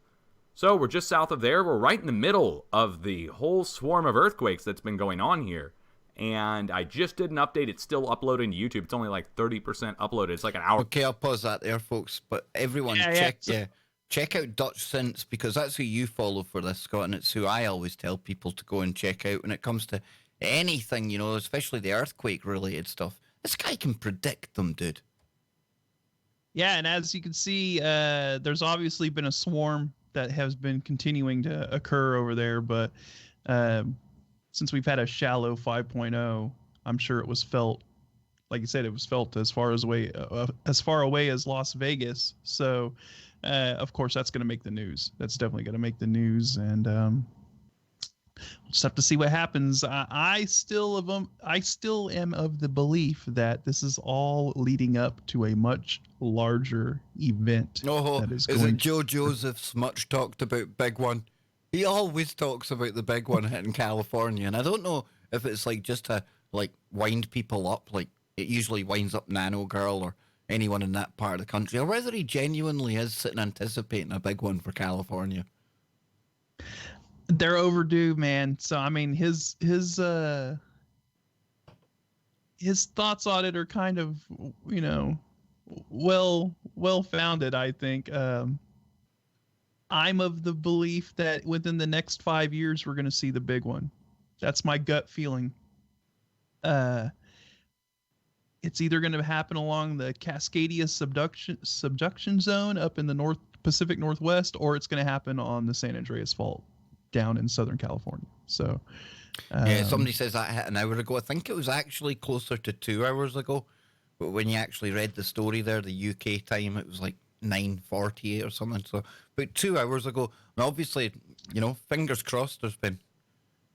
So we're just south of there. We're right in the middle of the whole swarm of earthquakes that's been going on here. And I just did an update. It's still uploading to YouTube. It's only like 30% uploaded. It's like an hour. Okay, I'll pause that there, folks. But everyone, check out Dutch Synths, because that's who you follow for this, Scott, and it's who I always tell people to go and check out when it comes to anything, especially the earthquake-related stuff. This guy can predict them, dude. yeah, and as you can see, there's obviously been a swarm that has been continuing to occur over there, but since we've had a shallow 5.0, I'm sure it was felt, like you said, it was felt as far away as Las Vegas. So, of course, that's going to make the news. That's definitely going to make the news, and we'll just have to see what happens. I still am of the belief that this is all leading up to a much larger event. Oh, that is it Joe Joseph's much talked about big one? He always talks about the big one hitting California, and I don't know if it's like just to like wind people up, like it usually winds up Nano Girl or anyone in that part of the country, or whether he genuinely is sitting anticipating a big one for California. They're overdue, man. So I mean, his thoughts on it are kind of, well founded, I think. I'm of the belief that within the next 5 years we're going to see the big one. That's my gut feeling. It's either going to happen along the Cascadia subduction zone up in the Pacific Northwest, or it's going to happen on the San Andreas Fault down in Southern California. So, yeah, somebody says that hit an hour ago. I think it was actually closer to 2 hours ago. But when you actually read the story there, the UK time, it was like 9:48 or something. So about 2 hours ago. And obviously, fingers crossed, there's been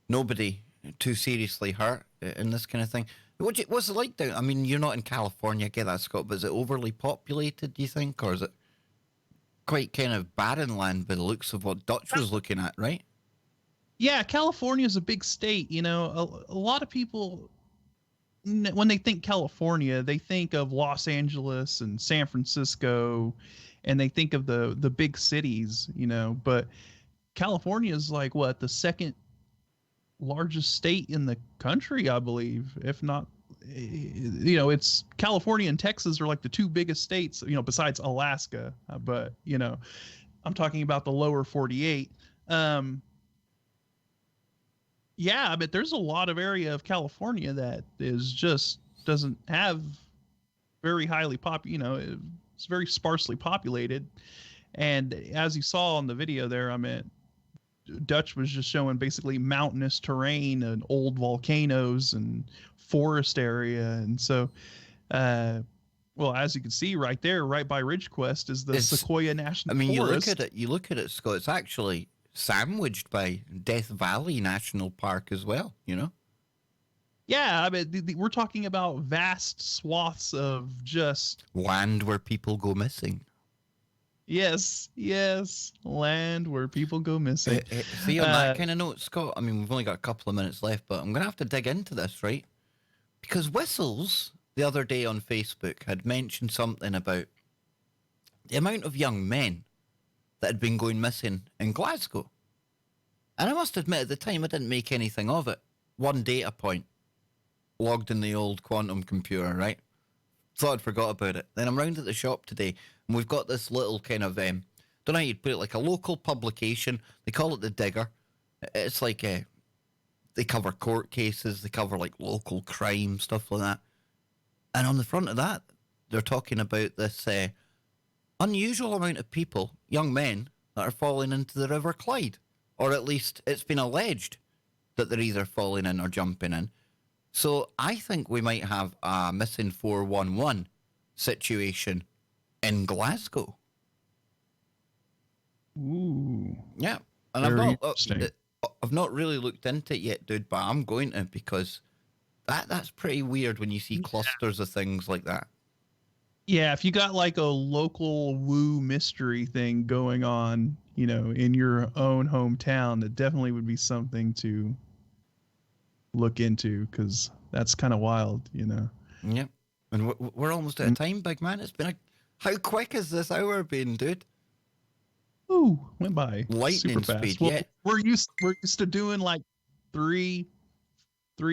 nobody too seriously hurt in this kind of thing. What's it like down? I mean, you're not in California, I get that, Scott, but is it overly populated, do you think? Or is it quite kind of barren land by the looks of what Dutch was looking at, right? Yeah, California is a big state. A lot of people, when they think California, they think of Los Angeles and San Francisco, and they think of the big cities, but California is like the second largest state in the country, I believe, if not, it's California and Texas are like the two biggest states, besides Alaska, but I'm talking about the lower 48. Yeah, but there's a lot of area of California that is just doesn't have very highly it's very sparsely populated. And as you saw in the video there, Dutch was just showing basically mountainous terrain and old volcanoes and forest area. And so, as you can see right there, right by Ridgequest is the Sequoia National Forest. You look at it, Scott, it's actually sandwiched by Death Valley National Park as well, Yeah, we're talking about vast swaths of just land where people go missing. Yes, land where people go missing. See, on that kind of note, Scott, I mean, we've only got a couple of minutes left, but I'm going to have to dig into this, right? Because Whistles, the other day on Facebook, had mentioned something about the amount of young men that had been going missing in Glasgow. And I must admit, at the time, I didn't make anything of it. One data point logged in the old quantum computer, right? Thought I'd forgot about it. Then I'm round at the shop today, and we've got this little kind of, don't know how you'd put it, like a local publication. They call it The Digger. It's like, they cover court cases, they cover like local crime, stuff like that. And on the front of that, they're talking about this unusual amount of people, young men, that are falling into the River Clyde. Or at least it's been alleged that they're either falling in or jumping in. So I think we might have a missing 411 situation in Glasgow. Ooh. Yeah, and Very interesting. I've not really looked into it yet, dude, but I'm going to, because that's pretty weird when you see clusters of things like that. Yeah, if you got like a local woo mystery thing going on, in your own hometown, that definitely would be something to look into, because that's kind of wild, Yep. And we're almost out of time, big man. It's been how quick has this hour been, dude? Ooh, went by Lightning super fast. speed, Well, yeah. we're used to doing like three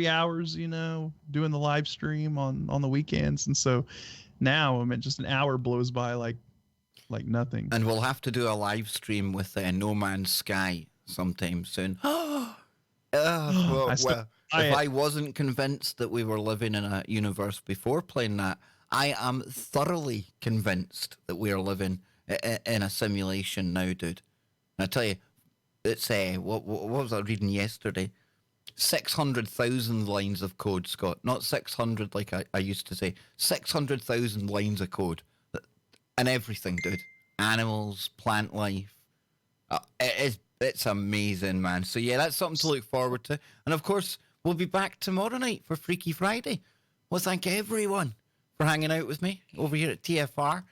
hours, doing the live stream on the weekends, and so now just an hour blows by like nothing. And we'll have to do a live stream with No Man's Sky sometime soon. If I wasn't convinced that we were living in a universe before playing that, I am thoroughly convinced that we are living in a simulation now, dude. And I tell you, it's what was I reading yesterday? 600,000 lines of code, Scott. Not 600 like I used to say. 600,000 lines of code. And everything, dude. Animals, plant life. It's amazing, man. So yeah, that's something to look forward to. And of course, we'll be back tomorrow night for Freaky Friday. Well, thank everyone for hanging out with me over here at TFR,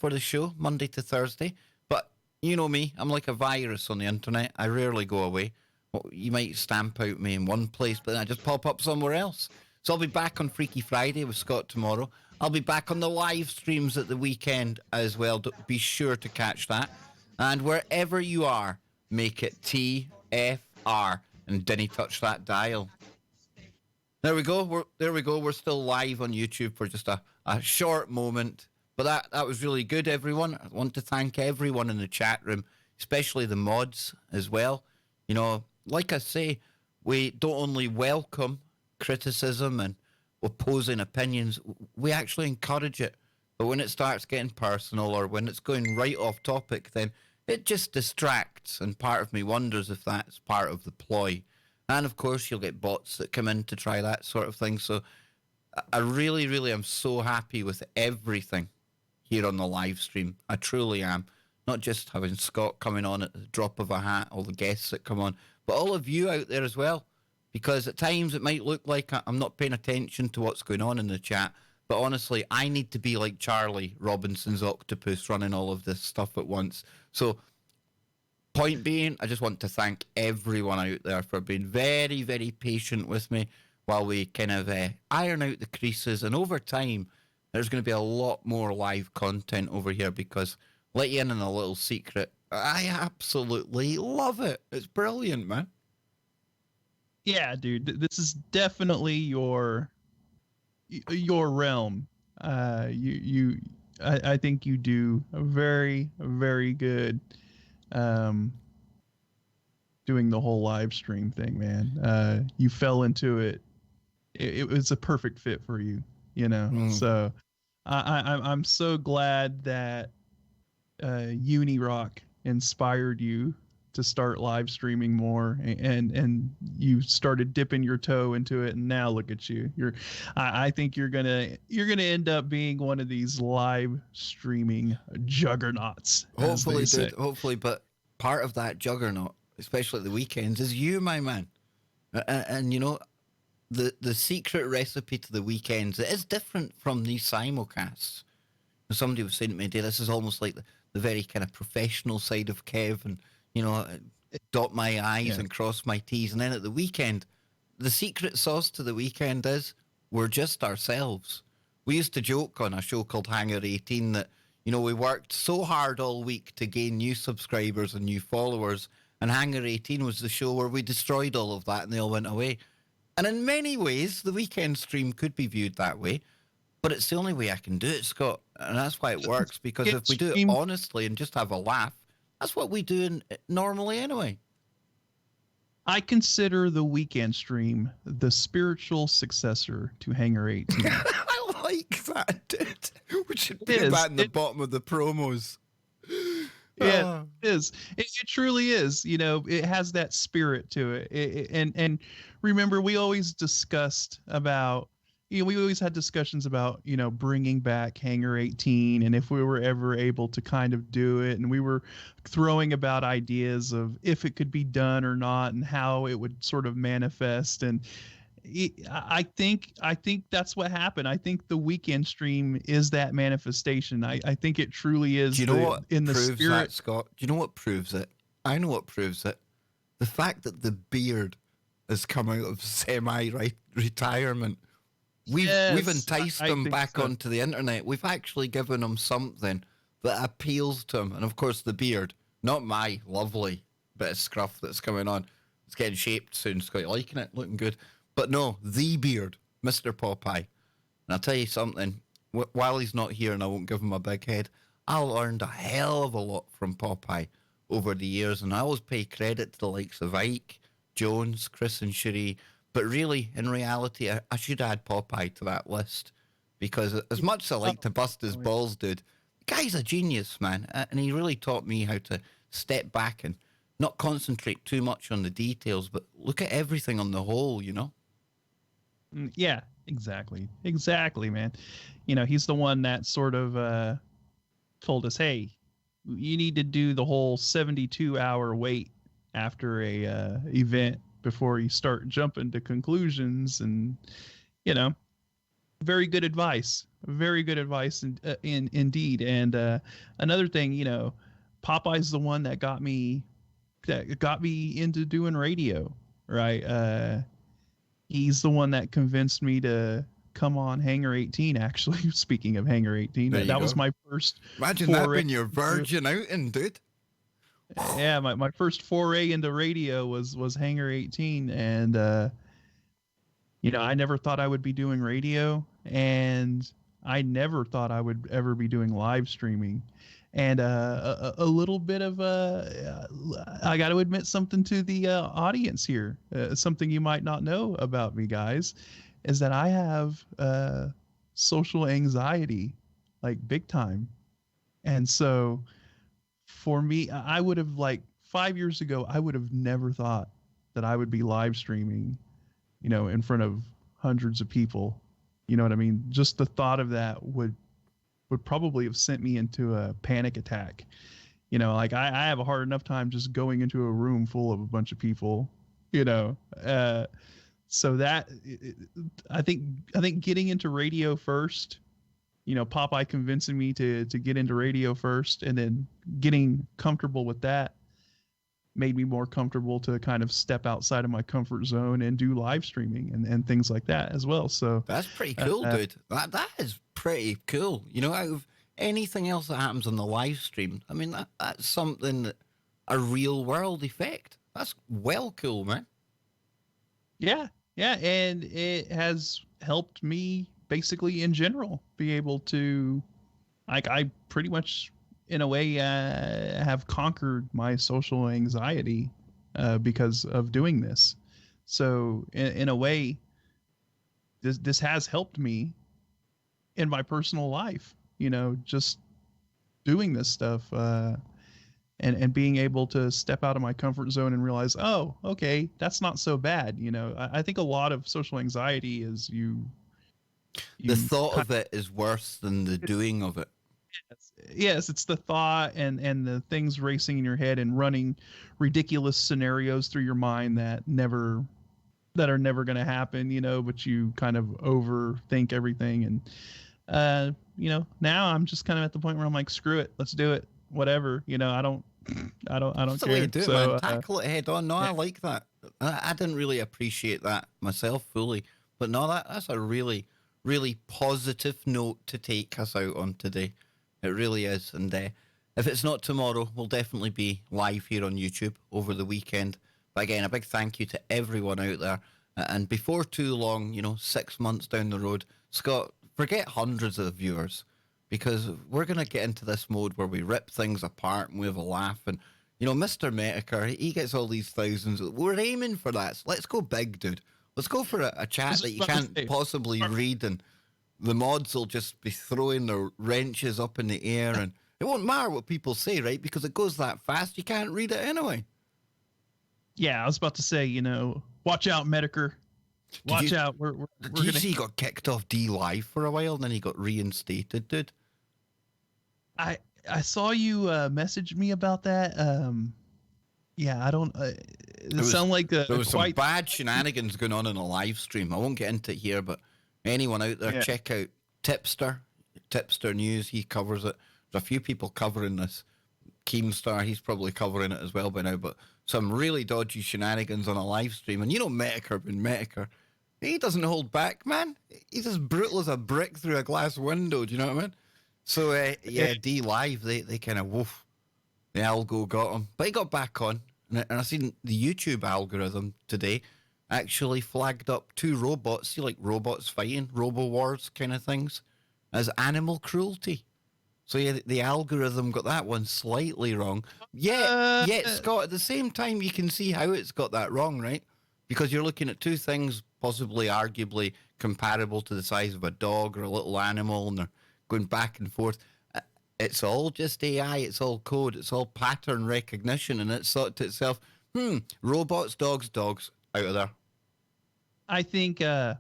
for the show, Monday to Thursday. But you know me, I'm like a virus on the internet. I rarely go away. Well, you might stamp out me in one place, but then I just pop up somewhere else. So I'll be back on Freaky Friday with Scott tomorrow. I'll be back on the live streams at the weekend as well. Be sure to catch that. And wherever you are, make it TFR and didn't touch that dial. There we go. We're still live on YouTube for just a short moment. But that was really good, everyone. I want to thank everyone in the chat room, especially the mods as well. Like I say, we don't only welcome criticism and opposing opinions, we actually encourage it. But when it starts getting personal or when it's going right off topic, then it just distracts, and part of me wonders if that's part of the ploy. And of course, you'll get bots that come in to try that sort of thing. So I really, really am so happy with everything here on the live stream. I truly am. Not just having Scott coming on at the drop of a hat, all the guests that come on, but all of you out there as well. Because at times it might look like I'm not paying attention to what's going on in the chat. But honestly, I need to be like Charlie Robinson's octopus running all of this stuff at once. So, point being, I just want to thank everyone out there for being very, very patient with me while we kind of iron out the creases. And over time, there's going to be a lot more live content over here, because, let you in on a little secret, I absolutely love it. It's brilliant, man. Yeah, dude, this is definitely your realm. I think you do a very, very good doing the whole live stream thing, man. You fell into it. It was a perfect fit for you, So I'm so glad that Unirock inspired you to start live streaming more, and you started dipping your toe into it, and now look at you. I think you're gonna end up being one of these live streaming juggernauts. Hopefully, dude. Hopefully, but part of that juggernaut, especially at the weekends, is you, my man. And the secret recipe to the weekends, it is different from these simulcasts. Somebody was saying to me today, this is almost like the very kind of professional side of Kev, and dot my I's and cross my T's. And then at the weekend, the secret sauce to the weekend is we're just ourselves. We used to joke on a show called Hangar 18 that, we worked so hard all week to gain new subscribers and new followers. And Hangar 18 was the show where we destroyed all of that and they all went away. And in many ways, the weekend stream could be viewed that way. But it's the only way I can do it, Scott. And that's why it works. Because if we do it honestly and just have a laugh, that's what we do normally anyway. I consider the weekend stream the spiritual successor to Hangar 18. I like that, dude. We should put that in the bottom of the promos. Yeah, it is. It truly is. It has that spirit to it. And remember, we always discussed about we always had discussions about, bringing back Hangar 18 and if we were ever able to kind of do it. And we were throwing about ideas of if it could be done or not and how it would sort of manifest. And I think that's what happened. I think the weekend stream is that manifestation. I think it truly is. Do you know what in the proves spirit? that, Scott? Do you know what proves it? I know what proves it. The fact that the beard has come out of semi-retirement. We've enticed him back onto the internet. We've actually given him something that appeals to him. And of course, the beard. Not my lovely bit of scruff that's coming on. It's getting shaped soon. Scott, you liking it? Looking good. But no, the beard, Mr. Popeye. And I'll tell you something. While he's not here and I won't give him a big head, I learned a hell of a lot from Popeye over the years. And I always pay credit to the likes of Ike, Jones, Chris and Cherie. But really, in reality, I should add Popeye to that list. Because as much as I like to bust his balls, dude, the guy's a genius, man. And he really taught me how to step back and not concentrate too much on the details, but look at everything on the whole, Yeah, exactly, man. He's the one that sort of told us, hey, you need to do the whole 72-hour wait after a event before you start jumping to conclusions. And very good advice indeed. And another thing, Popeye's the one that got me into doing radio, right? He's the one that convinced me to come on Hangar 18, actually. Speaking of Hangar 18, that was my first Imagine that being your virgin outing, dude. Yeah, my first foray into radio was Hangar 18. And, I never thought I would be doing radio. And I never thought I would ever be doing live streaming. And a little bit of I got to admit something to the audience here. Something you might not know about me, guys, is that I have social anxiety, like big time. And so for me, I would have 5 years ago, I would have never thought that I would be live streaming, in front of hundreds of people. You know what I mean? Just the thought of that would probably have sent me into a panic attack. I have a hard enough time just going into a room full of a bunch of people, so that I think getting into radio first, Popeye convincing me to get into radio first, and then getting comfortable with that made me more comfortable to kind of step outside of my comfort zone and do live streaming and things like that as well. So that's pretty cool, dude. That is pretty cool. Out of anything else that happens on the live stream, I mean, that's something a real world effect. That's well cool, man. Yeah, and it has helped me basically in general be able to, I pretty much in a way have conquered my social anxiety because of doing this. So in a way, this has helped me in my personal life, just doing this stuff and being able to step out of my comfort zone and realize, oh, okay, that's not so bad. I think a lot of social anxiety is the thought of it is worse than the doing of it. Yes, it's the thought and the things racing in your head and running ridiculous scenarios through your mind that are never going to happen, but you kind of overthink everything. And, now I'm just kind of at the point where I'm like, screw it, let's do it. Whatever, I don't That's care. The way to do it, so, man. Tackle it head on. No, yeah. I like that. I didn't really appreciate that myself fully, but no, that's a really, really positive note to take us out on today. It really is. And if it's not tomorrow, we'll definitely be live here on YouTube over the weekend. But again, a big thank you to everyone out there. And before too long, 6 months down the road, Scott, forget hundreds of viewers, because we're going to get into this mode where we rip things apart and we have a laugh. And, Mr. Metaker, he gets all these thousands. We're aiming for that. So let's go big, dude. Let's go for a chat that you can't possibly read, and the mods will just be throwing their wrenches up in the air, and it won't matter what people say, right? Because it goes that fast, you can't read it anyway. Yeah, I was about to say, watch out, Metaker. Watch out. We're Did gonna. you see he got kicked off D Live for a while, and then he got reinstated, dude? I saw you message me about that. Yeah, I don't. It sound like there was some quite bad shenanigans going on in a live stream. I won't get into it here, but anyone out there, check out Tipster News. He covers it. There's a few people covering this. Keemstar, he's probably covering it as well by now. But some really dodgy shenanigans on a live stream. And you know Metaker being Metaker. He doesn't hold back, man. He's as brutal as a brick through a glass window. Do you know what I mean? So, yeah, D Live, they kind of woof. The algo got him. But he got back on. And I seen the YouTube algorithm today actually flagged up 2 robots, see, like robots fighting, robo-wars kind of things, as animal cruelty. So, yeah, the algorithm got that one slightly wrong. Yet, Scott, at the same time, you can see how it's got that wrong, right? Because you're looking at 2 things possibly arguably comparable to the size of a dog or a little animal, and they're going back and forth. It's all just AI, it's all code, it's all pattern recognition, and it's thought to itself, robots, dogs, out of there. I think the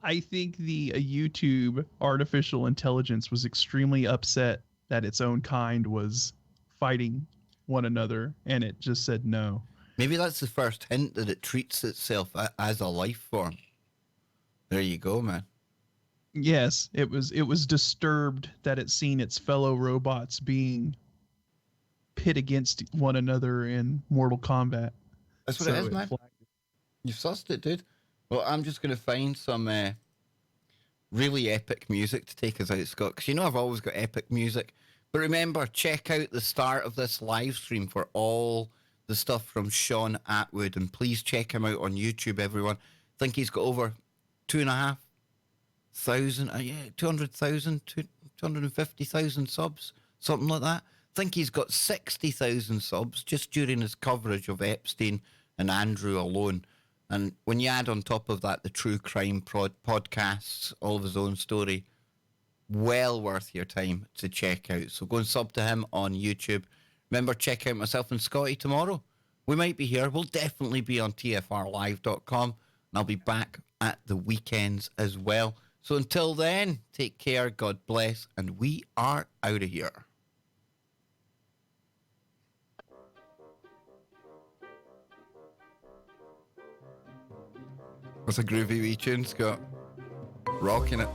YouTube artificial intelligence was extremely upset that its own kind was fighting one another, and it just said no. Maybe that's the first hint that it treats itself as a life form. There you go, man. Yes, it was disturbed that it seen its fellow robots being pit against one another in Mortal Kombat. That's what it is, man. You've sussed it, dude. Well, I'm just going to find some really epic music to take us out, Scott, because you know I've always got epic music. But remember, check out the start of this live stream for all the stuff from Shaun Attwood, and please check him out on YouTube, everyone. I think he's got over 250,000 250,000 subs, something like that. I think he's got 60,000 subs just during his coverage of Epstein and Andrew alone. And when you add on top of that the true crime podcasts, all of his own story, well worth your time to check out. So go and sub to him on YouTube. Remember, check out myself and Scotty tomorrow. We might be here. We'll definitely be on tfrlive.com. And I'll be back at the weekends as well. So until then, take care, God bless, and we are out of here. That's a groovy wee tune, Scott. Rocking it.